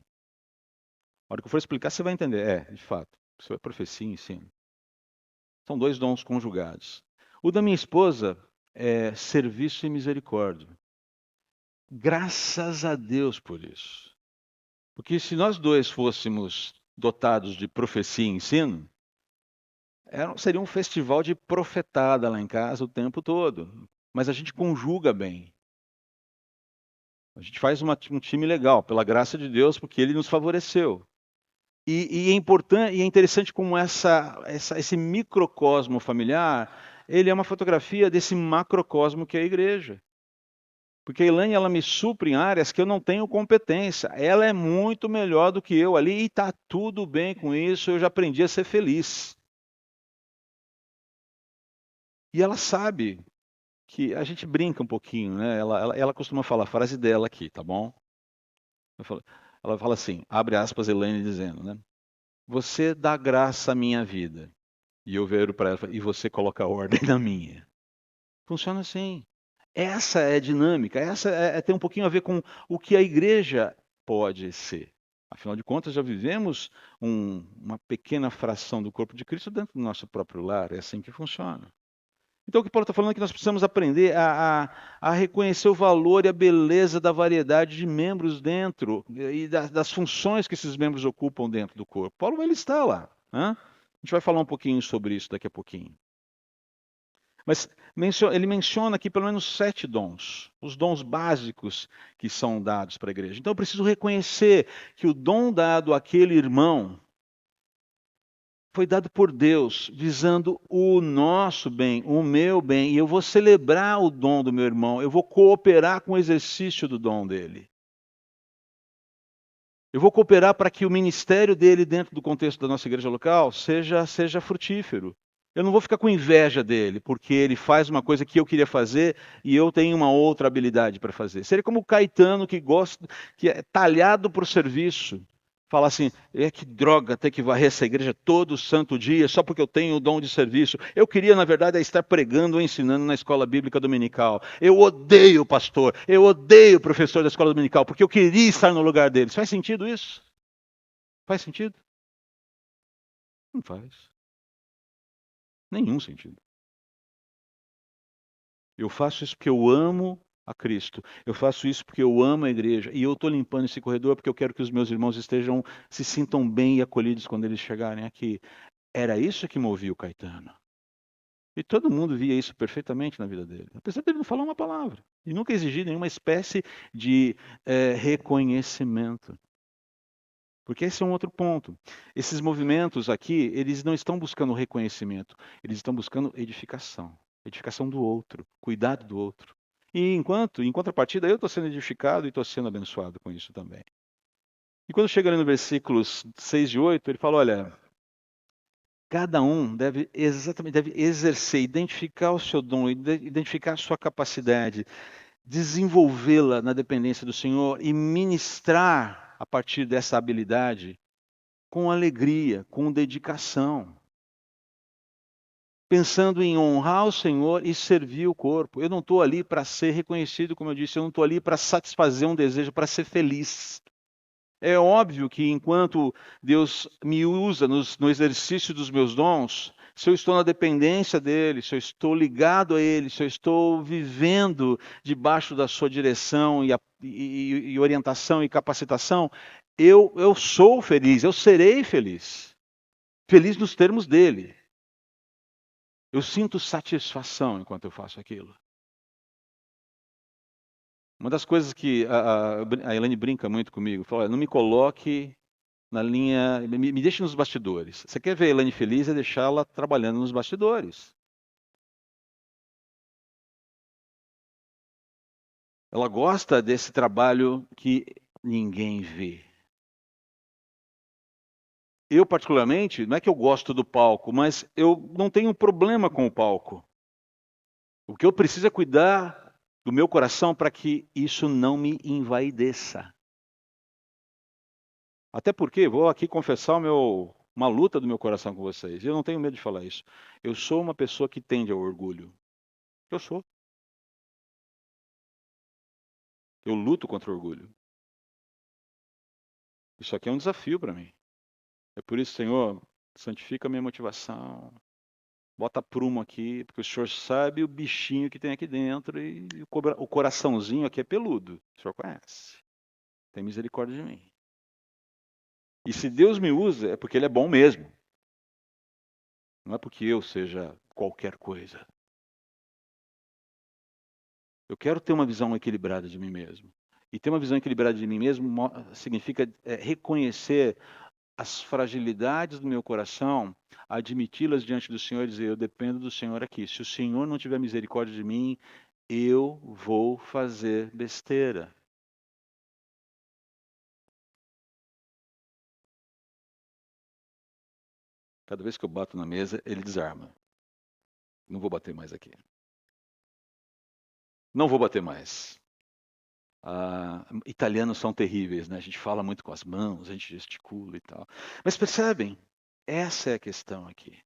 A hora que eu for explicar, você vai entender. De fato, isso é profecia e ensino. São dois dons conjugados. O da minha esposa é serviço e misericórdia. Graças a Deus por isso. Porque se nós dois fôssemos dotados de profecia e ensino, seria um festival de profetada lá em casa o tempo todo. Mas a gente conjuga bem. A gente faz um time legal, pela graça de Deus, porque Ele nos favoreceu. E é importante, e é interessante como esse microcosmo familiar, ele é uma fotografia desse macrocosmo que é a igreja. Porque a Elaine, ela me supre em áreas que eu não tenho competência. Ela é muito melhor do que eu ali e está tudo bem com isso, eu já aprendi a ser feliz. E ela sabe que a gente brinca um pouquinho, né? Ela costuma falar a frase dela aqui, tá bom? Ela fala assim, abre aspas, Elaine dizendo, né? Você dá graça à minha vida. E eu viro para ela e você coloca ordem na minha. Funciona assim. Essa é a dinâmica, essa tem um pouquinho a ver com o que a igreja pode ser. Afinal de contas, já vivemos uma pequena fração do corpo de Cristo dentro do nosso próprio lar. É assim que funciona. Então, o que Paulo está falando é que nós precisamos aprender a reconhecer o valor e a beleza da variedade de membros dentro e das funções que esses membros ocupam dentro do corpo. Paulo vai listar lá. A gente vai falar um pouquinho sobre isso daqui a pouquinho. Mas ele menciona aqui pelo menos 7 dons, os dons básicos que são dados para a igreja. Então eu preciso reconhecer que o dom dado àquele irmão foi dado por Deus, visando o nosso bem, o meu bem, e eu vou celebrar o dom do meu irmão, eu vou cooperar com o exercício do dom dele. Eu vou cooperar para que o ministério dele dentro do contexto da nossa igreja local seja frutífero. Eu não vou ficar com inveja dele, porque ele faz uma coisa que eu queria fazer e eu tenho uma outra habilidade para fazer. Seria como o Caetano que gosta, que é talhado para o serviço. Fala assim, que droga ter que varrer essa igreja todo santo dia, só porque eu tenho o dom de serviço. Eu queria, na verdade, estar pregando ou ensinando na escola bíblica dominical. Eu odeio o pastor, eu odeio o professor da escola dominical, porque eu queria estar no lugar deles. Faz sentido isso? Faz sentido? Não faz. Nenhum sentido. Eu faço isso porque eu amo a Cristo. Eu faço isso porque eu amo a igreja. E eu estou limpando esse corredor porque eu quero que os meus irmãos se sintam bem e acolhidos quando eles chegarem aqui. Era isso que movia o Caetano. E todo mundo via isso perfeitamente na vida dele. Apesar dele não falar uma palavra. E nunca exigir nenhuma espécie de reconhecimento. Porque esse é um outro ponto. Esses movimentos aqui, eles não estão buscando reconhecimento. Eles estão buscando edificação. Edificação do outro. Cuidado do outro. E em contrapartida, eu estou sendo edificado e estou sendo abençoado com isso também. E quando chega ali no versículos 6 e 8, ele fala, olha, cada um deve exercer, identificar o seu dom, identificar a sua capacidade, desenvolvê-la na dependência do Senhor e ministrar a partir dessa habilidade com alegria, com dedicação, pensando em honrar o Senhor e servir o corpo. Eu não estou ali para ser reconhecido, como eu disse, eu não estou ali para satisfazer um desejo, para ser feliz. É óbvio que enquanto Deus me usa no exercício dos meus dons, se eu estou na dependência dEle, se eu estou ligado a Ele, se eu estou vivendo debaixo da sua direção e orientação e capacitação, eu sou feliz, eu serei feliz. Feliz nos termos dEle. Eu sinto satisfação enquanto eu faço aquilo. Uma das coisas que a Elaine brinca muito comigo, fala, olha, não me coloque na linha, me deixe nos bastidores. Você quer ver a Elaine feliz, é deixá-la trabalhando nos bastidores. Ela gosta desse trabalho que ninguém vê. Eu, particularmente, não é que eu gosto do palco, mas eu não tenho problema com o palco. O que eu preciso é cuidar do meu coração para que isso não me envaideça. Até porque, vou aqui confessar uma luta do meu coração com vocês. Eu não tenho medo de falar isso. Eu sou uma pessoa que tende ao orgulho. Eu sou. Eu luto contra o orgulho. Isso aqui é um desafio para mim. É por isso, Senhor, santifica a minha motivação. Bota prumo aqui, porque o Senhor sabe o bichinho que tem aqui dentro e o coraçãozinho aqui é peludo. O Senhor conhece. Tem misericórdia de mim. E se Deus me usa, é porque Ele é bom mesmo. Não é porque eu seja qualquer coisa. Eu quero ter uma visão equilibrada de mim mesmo. E ter uma visão equilibrada de mim mesmo significa reconhecer as fragilidades do meu coração, admiti-las diante do Senhor e dizer: eu dependo do Senhor aqui. Se o Senhor não tiver misericórdia de mim, eu vou fazer besteira. Cada vez que eu bato na mesa, ele desarma. Não vou bater mais aqui. Não vou bater mais. Italianos são terríveis, né? A gente fala muito com as mãos, a gente gesticula e tal. Mas percebem? Essa é a questão aqui.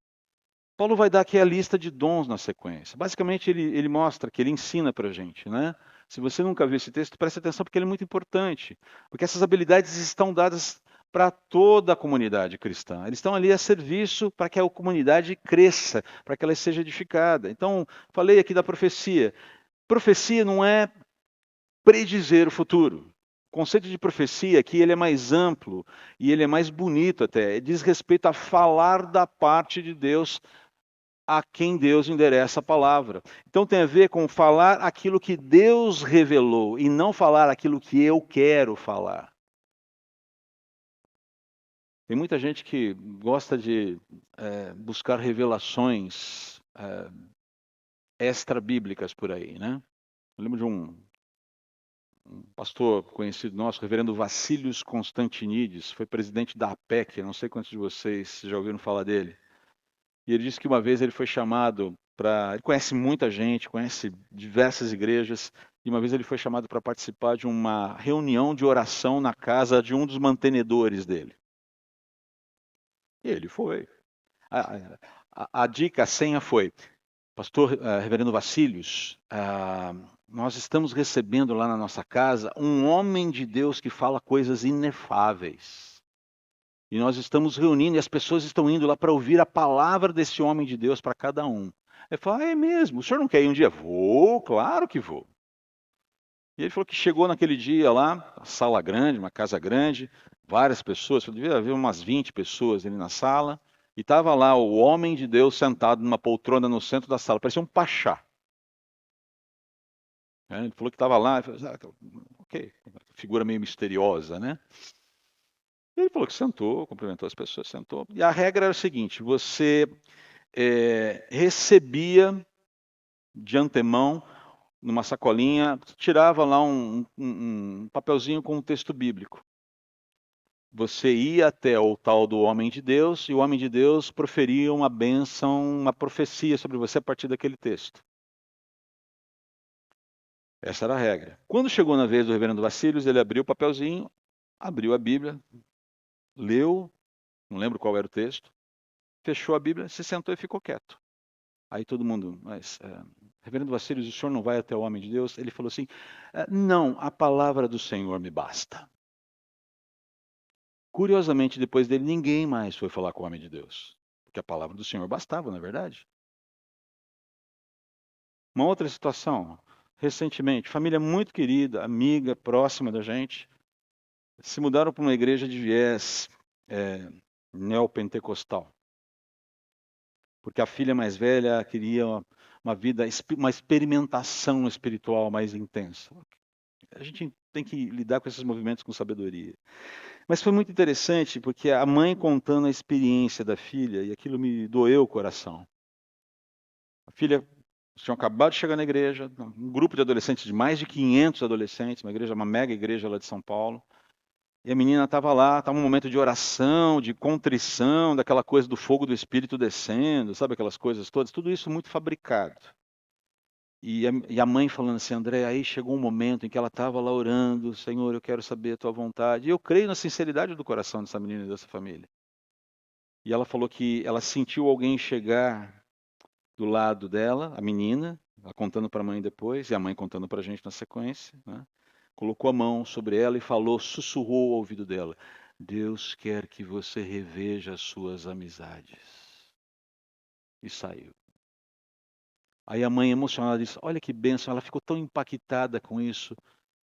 Paulo vai dar aqui a lista de dons na sequência. Basicamente, ele mostra que ele ensina para a gente, né? Se você nunca viu esse texto, preste atenção porque ele é muito importante. Porque essas habilidades estão dadas para toda a comunidade cristã. Eles estão ali a serviço para que a comunidade cresça, para que ela seja edificada. Então, falei aqui da profecia. Profecia não é predizer o futuro. O conceito de profecia aqui ele é mais amplo e ele é mais bonito até. Ele diz respeito a falar da parte de Deus a quem Deus endereça a palavra. Então tem a ver com falar aquilo que Deus revelou e não falar aquilo que eu quero falar. Tem muita gente que gosta de buscar revelações extra-bíblicas por aí, né? Eu lembro de um pastor conhecido nosso, reverendo Vassílios Constantinides, foi presidente da APEC, não sei quantos de vocês já ouviram falar dele. E ele disse que uma vez ele foi chamado para... Ele conhece muita gente, conhece diversas igrejas, e uma vez ele foi chamado para participar de uma reunião de oração na casa de um dos mantenedores dele. E ele foi. A dica, a senha foi: Pastor Reverendo Vacílios, nós estamos recebendo lá na nossa casa um homem de Deus que fala coisas inefáveis. E nós estamos reunindo e as pessoas estão indo lá para ouvir a palavra desse homem de Deus para cada um. Ele falou: é mesmo, o senhor não quer ir um dia? Vou, claro que vou. E ele falou que chegou naquele dia lá, uma sala grande, uma casa grande, várias pessoas, devia haver umas 20 pessoas ali na sala, e estava lá o homem de Deus sentado numa poltrona no centro da sala, parecia um pachá. Ele falou que estava lá, falou, ok, figura meio misteriosa, né? E ele falou que sentou, cumprimentou as pessoas, sentou. E a regra era o seguinte: você recebia de antemão, numa sacolinha, tirava lá um papelzinho com um texto bíblico. Você ia até o tal do homem de Deus, e o homem de Deus proferia uma bênção, uma profecia sobre você a partir daquele texto. Essa era a regra. Quando chegou na vez do reverendo Vacílios, ele abriu o papelzinho, abriu a Bíblia, leu, não lembro qual era o texto, fechou a Bíblia, se sentou e ficou quieto. Aí todo mundo, mas, reverendo Vacílios, o senhor não vai até o homem de Deus? Ele falou assim, não, a palavra do Senhor me basta. Curiosamente, depois dele, ninguém mais foi falar com o homem de Deus, porque a palavra do Senhor bastava, não é verdade? Uma outra situação, recentemente, família muito querida, amiga, próxima da gente, se mudaram para uma igreja de viés neopentecostal, porque a filha mais velha queria uma vida, uma experimentação espiritual mais intensa. A gente tem que lidar com esses movimentos com sabedoria. Mas foi muito interessante, porque a mãe contando a experiência da filha, e aquilo me doeu o coração. A filha tinha acabado de chegar na igreja, um grupo de adolescentes, de mais de 500 adolescentes, uma mega igreja lá de São Paulo. E a menina estava lá, estava um momento de oração, de contrição, daquela coisa do fogo do Espírito descendo, sabe aquelas coisas todas? Tudo isso muito fabricado. E a mãe falando assim, André, aí chegou um momento em que ela estava lá orando, Senhor, eu quero saber a tua vontade. E eu creio na sinceridade do coração dessa menina e dessa família. E ela falou que ela sentiu alguém chegar do lado dela, a menina, ela contando para a mãe depois, e a mãe contando para a gente na sequência, né? Colocou a mão sobre ela e falou, sussurrou ao ouvido dela, Deus quer que você reveja as suas amizades. E saiu. Aí a mãe emocionada disse, olha que bênção, ela ficou tão impactada com isso.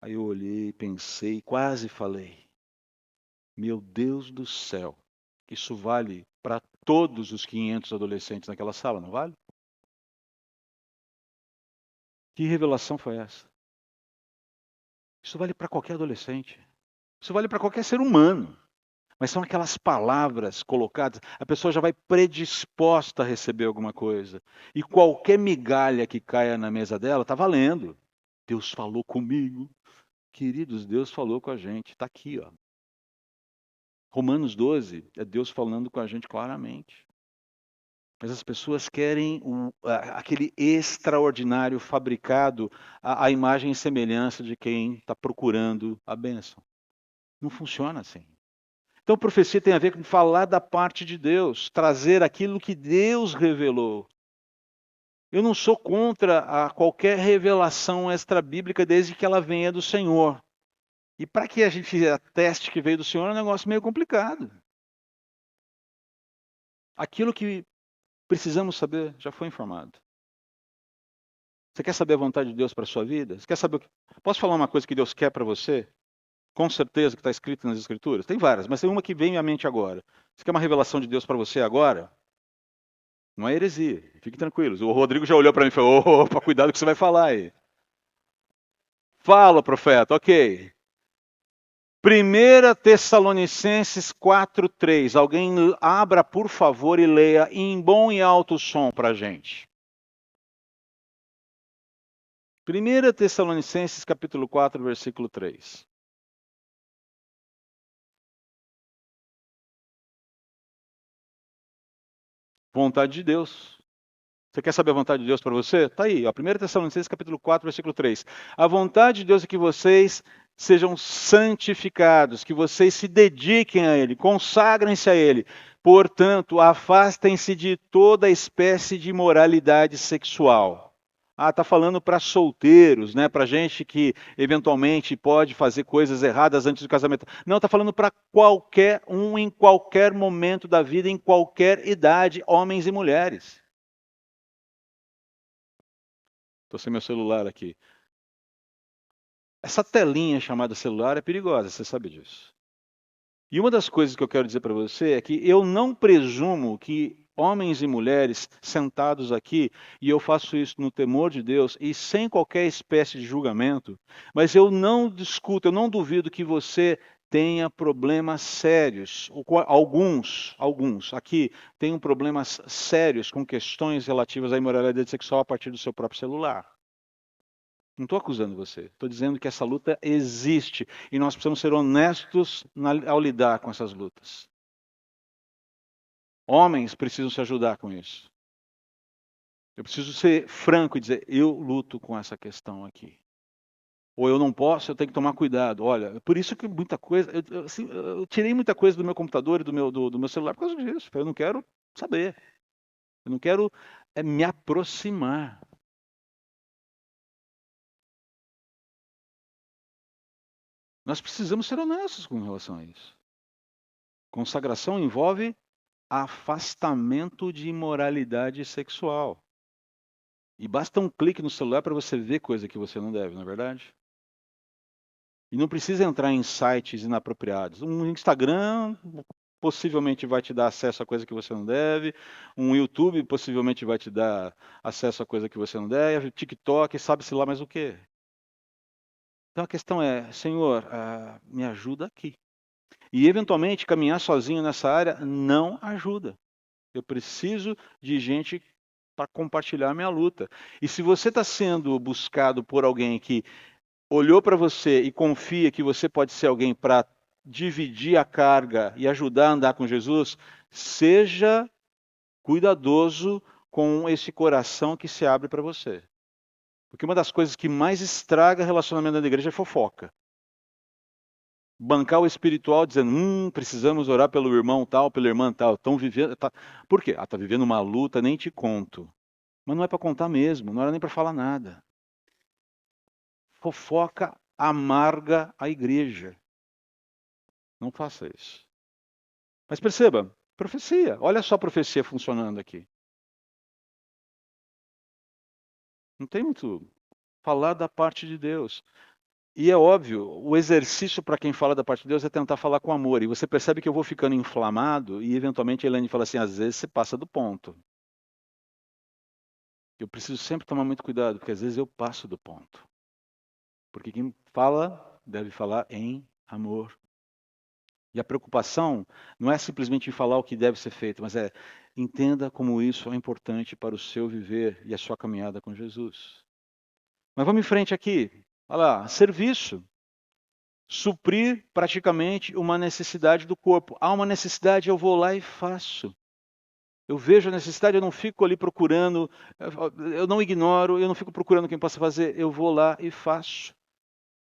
Aí eu olhei, pensei, quase falei, meu Deus do céu, isso vale para todos os 500 adolescentes naquela sala, não vale? Que revelação foi essa? Isso vale para qualquer adolescente. Isso vale para qualquer ser humano. Mas são aquelas palavras colocadas, a pessoa já vai predisposta a receber alguma coisa. E qualquer migalha que caia na mesa dela está valendo. Deus falou comigo. Queridos, Deus falou com a gente. Está aqui, ó. Romanos 12 é Deus falando com a gente claramente. Mas as pessoas querem aquele extraordinário fabricado à imagem e semelhança de quem está procurando a bênção. Não funciona assim. Então, profecia tem a ver com falar da parte de Deus, trazer aquilo que Deus revelou. Eu não sou contra qualquer revelação extra-bíblica, desde que ela venha do Senhor. E para que a gente ateste que veio do Senhor é um negócio meio complicado. Aquilo que precisamos saber já foi informado. Você quer saber a vontade de Deus para a sua vida? Você quer saber Posso falar uma coisa que Deus quer para você? Com certeza que está escrito nas Escrituras. Tem várias, mas tem uma que vem à mente agora. Você quer uma revelação de Deus para você agora? Não é heresia. Fiquem tranquilos. O Rodrigo já olhou para mim e falou: opa, cuidado com o que você vai falar aí. Fala, profeta, ok. 1 Tessalonicenses 4:3. Alguém abra, por favor, e leia em bom e alto som para a gente. 1 Tessalonicenses capítulo 4, versículo 3. Vontade de Deus. Você quer saber a vontade de Deus para você? Está aí, ó, 1 Tessalonicenses capítulo 4, versículo 3. A vontade de Deus é que vocês sejam santificados, que vocês se dediquem a Ele, consagrem-se a Ele. Portanto, afastem-se de toda espécie de imoralidade sexual. Ah, está falando para solteiros, né? Para gente que eventualmente pode fazer coisas erradas antes do casamento. Não, está falando para qualquer um, em qualquer momento da vida, em qualquer idade, homens e mulheres. Estou sem meu celular aqui. Essa telinha chamada celular é perigosa, você sabe disso. E uma das coisas que eu quero dizer para você é que eu não presumo que homens e mulheres sentados aqui, e eu faço isso no temor de Deus e sem qualquer espécie de julgamento, mas eu não discuto, eu não duvido que você tenha problemas sérios. Alguns aqui tenham problemas sérios com questões relativas à imoralidade sexual a partir do seu próprio celular. Não estou acusando você, estou dizendo que essa luta existe e nós precisamos ser honestos ao lidar com essas lutas. Homens precisam se ajudar com isso. Eu preciso ser franco e dizer, eu luto com essa questão aqui. Ou eu não posso, eu tenho que tomar cuidado. Olha, por isso que muita coisa, eu tirei muita coisa do meu computador e do meu celular por causa disso. Eu não quero saber. Eu não quero me aproximar. Nós precisamos ser honestos com relação a isso. Consagração envolve afastamento de imoralidade sexual. E basta um clique no celular para você ver coisa que você não deve, não é verdade? E não precisa entrar em sites inapropriados. Um Instagram possivelmente vai te dar acesso a coisa que você não deve, um YouTube possivelmente vai te dar acesso a coisa que você não deve, TikTok, sabe-se lá mais o quê. Então a questão é, Senhor, me ajuda aqui. E eventualmente caminhar sozinho nessa área não ajuda. Eu preciso de gente para compartilhar minha luta. E se você está sendo buscado por alguém que olhou para você e confia que você pode ser alguém para dividir a carga e ajudar a andar com Jesus, seja cuidadoso com esse coração que se abre para você. Porque uma das coisas que mais estraga relacionamento dentro da igreja é fofoca. Bancar o espiritual dizendo, precisamos orar pelo irmão tal, pela irmã tal. Estão vivendo. Por quê? Está vivendo uma luta, nem te conto. Mas não é para contar mesmo, não era nem para falar nada. Fofoca amarga a igreja. Não faça isso. Mas perceba, profecia. Olha só a profecia funcionando aqui. Não tem muito falar da parte de Deus. E é óbvio, o exercício para quem fala da parte de Deus é tentar falar com amor. E você percebe que eu vou ficando inflamado e eventualmente a Elaine fala assim, às vezes você passa do ponto. Eu preciso sempre tomar muito cuidado, porque às vezes eu passo do ponto. Porque quem fala deve falar em amor. E a preocupação não é simplesmente em falar o que deve ser feito, mas é entenda como isso é importante para o seu viver e a sua caminhada com Jesus. Mas vamos em frente aqui. Olha lá, serviço. Suprir praticamente uma necessidade do corpo. Há uma necessidade, eu vou lá e faço. Eu vejo a necessidade, eu não fico ali procurando, eu não ignoro, eu não fico procurando quem possa fazer, eu vou lá e faço.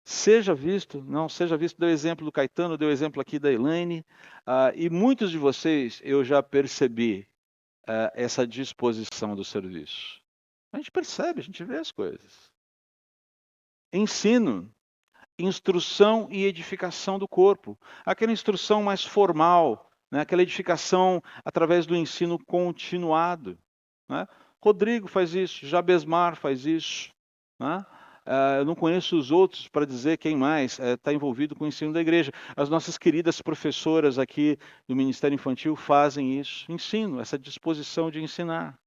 Seja visto, não seja visto, deu exemplo do Caetano, deu exemplo aqui da Elaine, e muitos de vocês eu já percebi essa disposição do serviço. A gente percebe, a gente vê as coisas. Ensino, instrução e edificação do corpo. Aquela instrução mais formal, né? Aquela edificação através do ensino continuado. Né? Rodrigo faz isso, Jabesmar faz isso. Né? Eu não conheço os outros para dizer quem mais está envolvido com o ensino da igreja. As nossas queridas professoras aqui do Ministério Infantil fazem isso. Ensino, essa disposição de ensinar.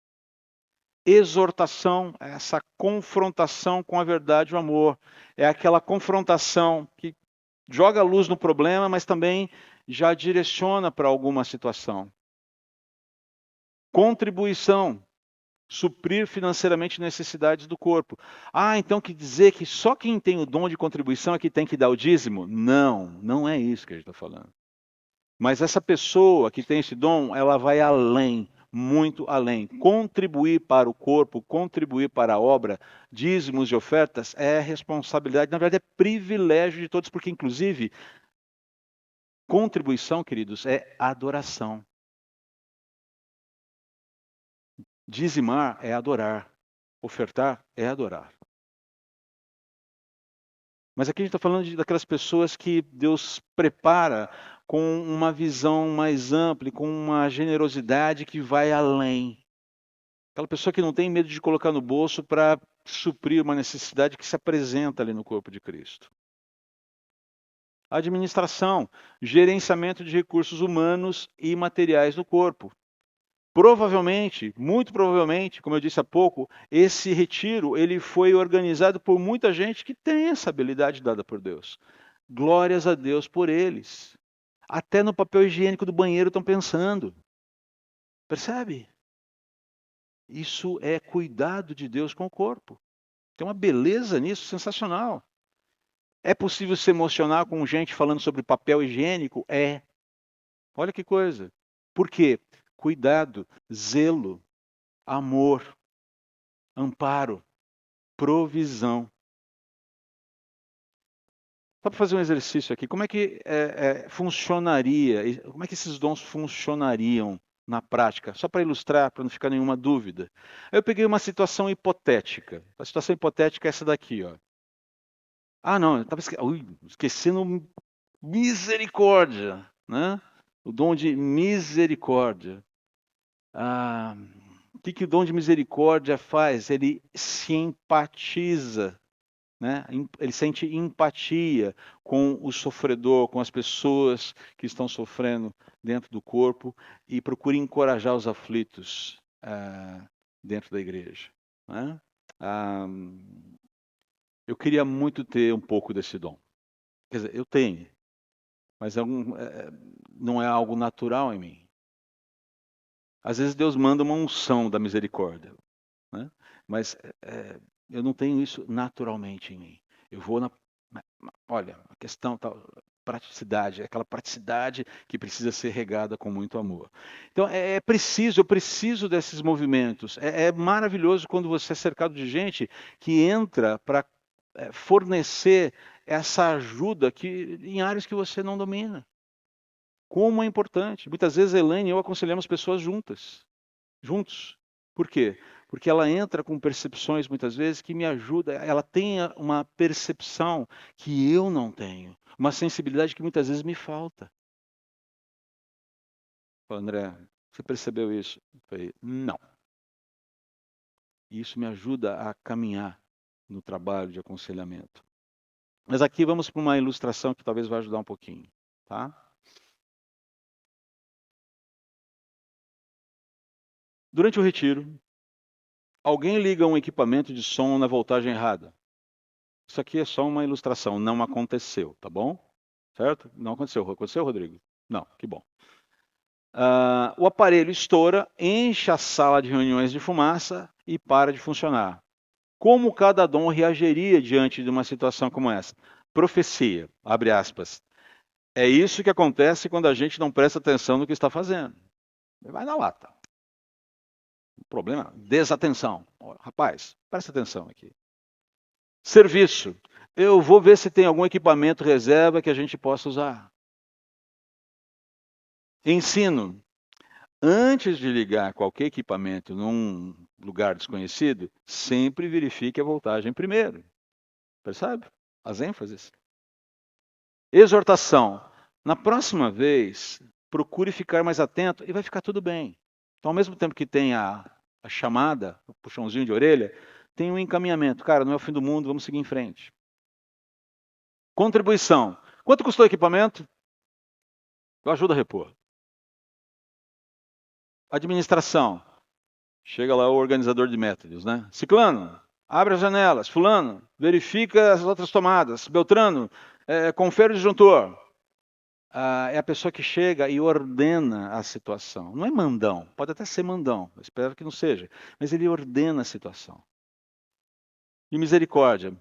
Exortação, essa confrontação com a verdade e o amor. É aquela confrontação que joga luz no problema, mas também já direciona para alguma situação. Contribuição, suprir financeiramente necessidades do corpo. Então quer dizer que só quem tem o dom de contribuição é que tem que dar o dízimo? Não, não é isso que a gente está falando. Mas essa pessoa que tem esse dom, ela vai além. muito além. Contribuir para o corpo, contribuir para a obra, dízimos e ofertas é responsabilidade, na verdade é privilégio de todos, porque inclusive contribuição, queridos, é adoração. Dizimar é adorar, ofertar é adorar. Mas aqui a gente está falando daquelas pessoas que Deus prepara com uma visão mais ampla, com uma generosidade que vai além. Aquela pessoa que não tem medo de colocar no bolso para suprir uma necessidade que se apresenta ali no corpo de Cristo. Administração, gerenciamento de recursos humanos e materiais do corpo. Provavelmente, muito provavelmente, como eu disse há pouco, esse retiro ele foi organizado por muita gente que tem essa habilidade dada por Deus. Glórias a Deus por eles. Até no papel higiênico do banheiro estão pensando. Percebe? Isso é cuidado de Deus com o corpo. Tem uma beleza nisso sensacional. É possível se emocionar com gente falando sobre papel higiênico? É. Olha que coisa. Por quê? Cuidado, zelo, amor, amparo, provisão. Só para fazer um exercício aqui, como é que funcionaria, como é que esses dons funcionariam na prática? Só para ilustrar, para não ficar nenhuma dúvida. Eu peguei uma situação hipotética. A situação hipotética é essa daqui, ó. Ah, não, eu estava esquecendo misericórdia, né? O dom de misericórdia. O que o dom de misericórdia faz? Ele se empatiza, né? Ele sente empatia com o sofredor, com as pessoas que estão sofrendo dentro do corpo e procura encorajar os aflitos dentro da igreja, né? Eu queria muito ter um pouco desse dom. Quer dizer, eu tenho, mas não é algo natural em mim. Às vezes Deus manda uma unção da misericórdia, né? Mas eu não tenho isso naturalmente em mim. Eu vou olha, a questão tal, praticidade, aquela praticidade que precisa ser regada com muito amor. Então eu preciso desses movimentos. É maravilhoso quando você é cercado de gente que entra para fornecer essa ajuda em áreas que você não domina. Como é importante. Muitas vezes a Elaine e eu aconselhamos pessoas juntos. Por quê? Porque ela entra com percepções, muitas vezes, que me ajudam. Ela tem uma percepção que eu não tenho. Uma sensibilidade que muitas vezes me falta. André, você percebeu isso? Eu falei, não. Isso me ajuda a caminhar no trabalho de aconselhamento. Mas aqui vamos para uma ilustração que talvez vai ajudar um pouquinho. Tá? Durante o retiro, alguém liga um equipamento de som na voltagem errada. Isso aqui é só uma ilustração, não aconteceu, tá bom? Certo? Não aconteceu. Aconteceu, Rodrigo? Não, que bom. O aparelho estoura, enche a sala de reuniões de fumaça e para de funcionar. Como cada dom reagiria diante de uma situação como essa? Profecia, abre aspas. É isso que acontece quando a gente não presta atenção no que está fazendo. Vai na lata. O problema, desatenção. Rapaz, presta atenção aqui. Serviço. Eu vou ver se tem algum equipamento reserva que a gente possa usar. Ensino. Antes de ligar qualquer equipamento num lugar desconhecido, sempre verifique a voltagem primeiro. Percebe? As ênfases. Exortação. Na próxima vez, procure ficar mais atento e vai ficar tudo bem. Então, ao mesmo tempo que tem a chamada, o puxãozinho de orelha, tem um encaminhamento. Cara, não é o fim do mundo, vamos seguir em frente. Contribuição. Quanto custou o equipamento? Eu ajudo a repor. Administração. Chega lá o organizador de métodos, né? Ciclano, abre as janelas. Fulano, verifica as outras tomadas. Beltrano, confere o disjuntor. É a pessoa que chega e ordena a situação. Não é mandão, pode até ser mandão, espero que não seja, mas ele ordena a situação. E misericórdia.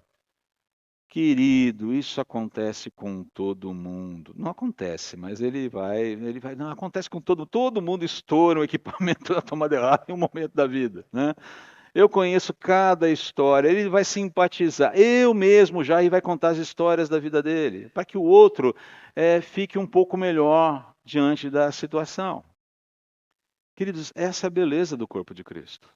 Querido, isso acontece com todo mundo. Não acontece, mas ele vai, não acontece com todo mundo estoura um equipamento da tomada errada em um momento da vida, né? Eu conheço cada história, ele vai simpatizar, eu mesmo já, e vai contar as histórias da vida dele, para que o outro fique um pouco melhor diante da situação. Queridos, essa é a beleza do corpo de Cristo.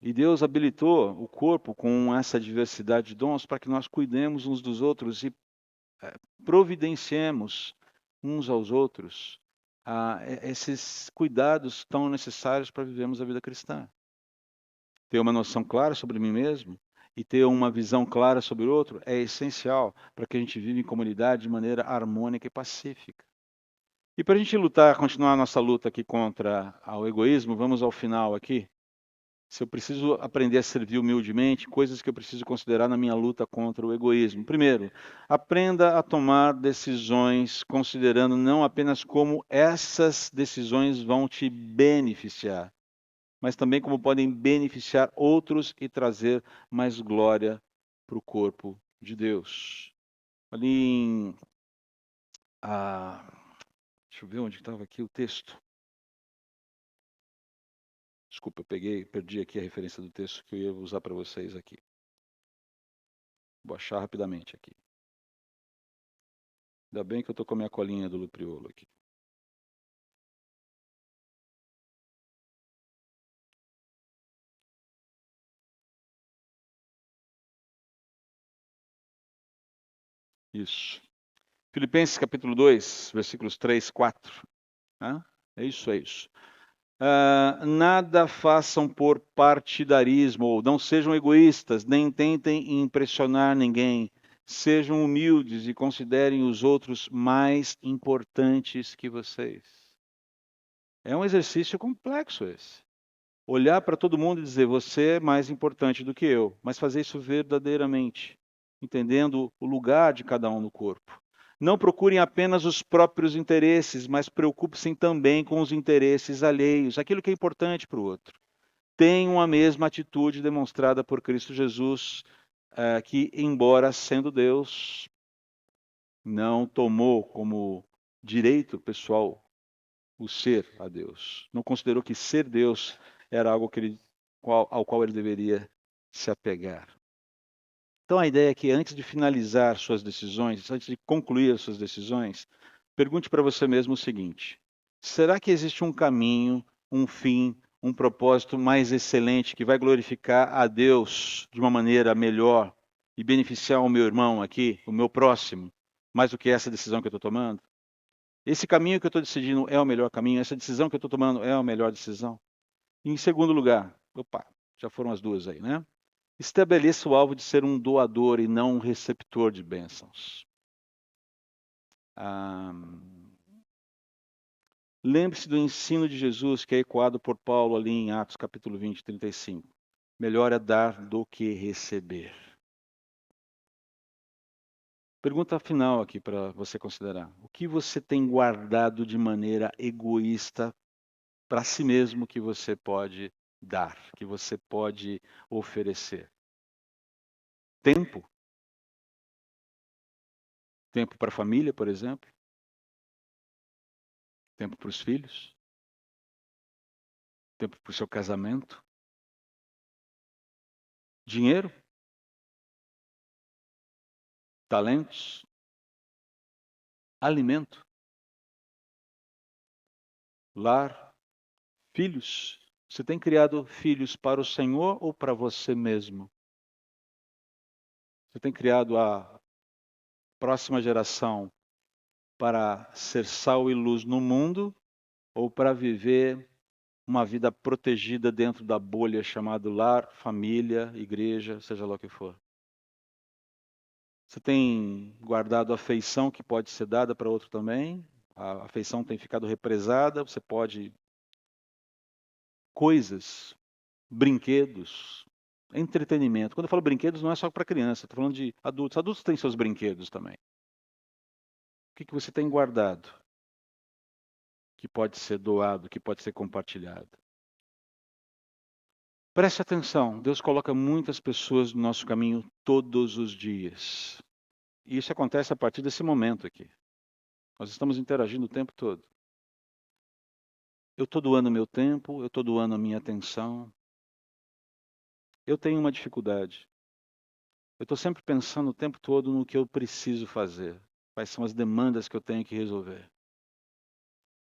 E Deus habilitou o corpo com essa diversidade de dons para que nós cuidemos uns dos outros e providenciemos uns aos outros esses cuidados tão necessários para vivermos a vida cristã. Ter uma noção clara sobre mim mesmo e ter uma visão clara sobre o outro é essencial para que a gente viva em comunidade de maneira harmônica e pacífica. E para a gente lutar, continuar a nossa luta aqui contra o egoísmo, vamos ao final aqui. Se eu preciso aprender a servir humildemente, coisas que eu preciso considerar na minha luta contra o egoísmo. Primeiro, aprenda a tomar decisões considerando não apenas como essas decisões vão te beneficiar, mas também como podem beneficiar outros e trazer mais glória para o corpo de Deus. Ali em. Deixa eu ver onde estava aqui o texto. Desculpa, eu perdi aqui a referência do texto que eu ia usar para vocês aqui. Vou achar rapidamente aqui. Ainda bem que eu estou com a minha colinha do Lupriolo aqui. Isso. Filipenses capítulo 2, versículos 3, 4. É isso, é isso. Nada façam por partidarismo, ou não sejam egoístas, nem tentem impressionar ninguém. Sejam humildes e considerem os outros mais importantes que vocês. É um exercício complexo esse. Olhar para todo mundo e dizer, você é mais importante do que eu, mas fazer isso verdadeiramente, entendendo o lugar de cada um no corpo. Não procurem apenas os próprios interesses, mas preocupem-se também com os interesses alheios, aquilo que é importante para o outro. Tenham a mesma atitude demonstrada por Cristo Jesus, que, embora sendo Deus, não tomou como direito pessoal o ser a Deus. Não considerou que ser Deus era algo ao qual ele deveria se apegar. Então a ideia é que antes de finalizar suas decisões, antes de concluir as suas decisões, pergunte para você mesmo o seguinte: será que existe um caminho, um fim, um propósito mais excelente que vai glorificar a Deus de uma maneira melhor e beneficiar o meu irmão aqui, o meu próximo, mais do que essa decisão que eu estou tomando? Esse caminho que eu estou decidindo é o melhor caminho? Essa decisão que eu estou tomando é a melhor decisão? E em segundo lugar, já foram as duas aí, né? Estabeleça o alvo de ser um doador e não um receptor de bênçãos. Lembre-se do ensino de Jesus que é ecoado por Paulo ali em Atos capítulo 20, 35. Melhor é dar do que receber. Pergunta final aqui para você considerar. O que você tem guardado de maneira egoísta para si mesmo que você pode dar, que você pode oferecer? Tempo? Tempo para a família, por exemplo? Tempo para os filhos? Tempo para o seu casamento? Dinheiro? Talentos? Alimento? Lar? Filhos? Você tem criado filhos para o Senhor ou para você mesmo? Você tem criado a próxima geração para ser sal e luz no mundo ou para viver uma vida protegida dentro da bolha chamada lar, família, igreja, seja lá o que for? Você tem guardado a afeição que pode ser dada para outro também? A afeição tem ficado represada? Você pode. Coisas, brinquedos, entretenimento. Quando eu falo brinquedos, não é só para criança, estou falando de adultos. Adultos têm seus brinquedos também. O que você tem guardado? Que pode ser doado, que pode ser compartilhado? Preste atenção, Deus coloca muitas pessoas no nosso caminho todos os dias. E isso acontece a partir desse momento aqui. Nós estamos interagindo o tempo todo. Eu estou doando meu tempo, eu estou doando a minha atenção. Eu tenho uma dificuldade. Eu estou sempre pensando o tempo todo no que eu preciso fazer. Quais são as demandas que eu tenho que resolver.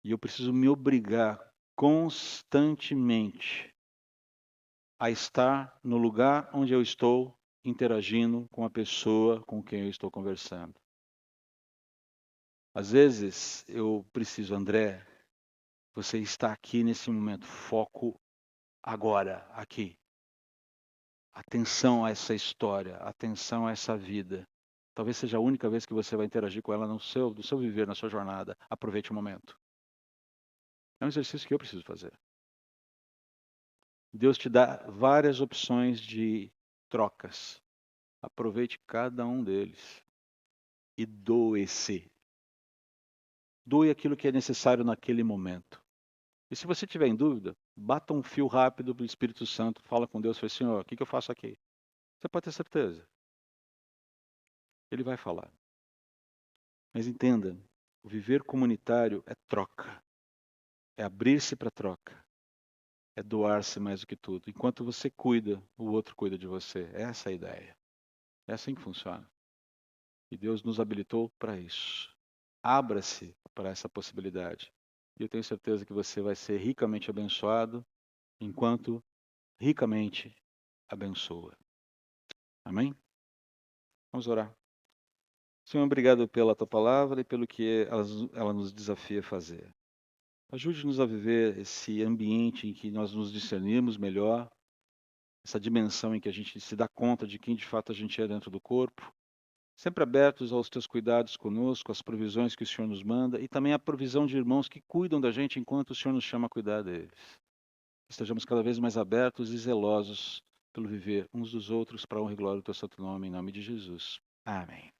E eu preciso me obrigar constantemente a estar no lugar onde eu estou interagindo com a pessoa com quem eu estou conversando. Às vezes eu preciso, André, você está aqui nesse momento, foco agora, aqui. Atenção a essa história, atenção a essa vida. Talvez seja a única vez que você vai interagir com ela no seu viver, na sua jornada. Aproveite o momento. É um exercício que eu preciso fazer. Deus te dá várias opções de trocas. Aproveite cada um deles. E doe-se. Doe aquilo que é necessário naquele momento. E se você tiver em dúvida, bata um fio rápido para o Espírito Santo, fala com Deus, fala, Senhor, o que eu faço aqui? Você pode ter certeza. Ele vai falar. Mas entenda, o viver comunitário é troca. É abrir-se para troca. É doar-se mais do que tudo. Enquanto você cuida, o outro cuida de você. Essa é a ideia. É assim que funciona. E Deus nos habilitou para isso. Abra-se para essa possibilidade. E eu tenho certeza que você vai ser ricamente abençoado, enquanto ricamente abençoa. Amém? Vamos orar. Senhor, obrigado pela tua palavra e pelo que ela nos desafia a fazer. Ajude-nos a viver esse ambiente em que nós nos discernimos melhor, essa dimensão em que a gente se dá conta de quem de fato a gente é dentro do corpo, sempre abertos aos teus cuidados conosco, às provisões que o Senhor nos manda e também à provisão de irmãos que cuidam da gente enquanto o Senhor nos chama a cuidar deles. Estejamos cada vez mais abertos e zelosos pelo viver uns dos outros para a honra e glória do teu santo nome, em nome de Jesus. Amém.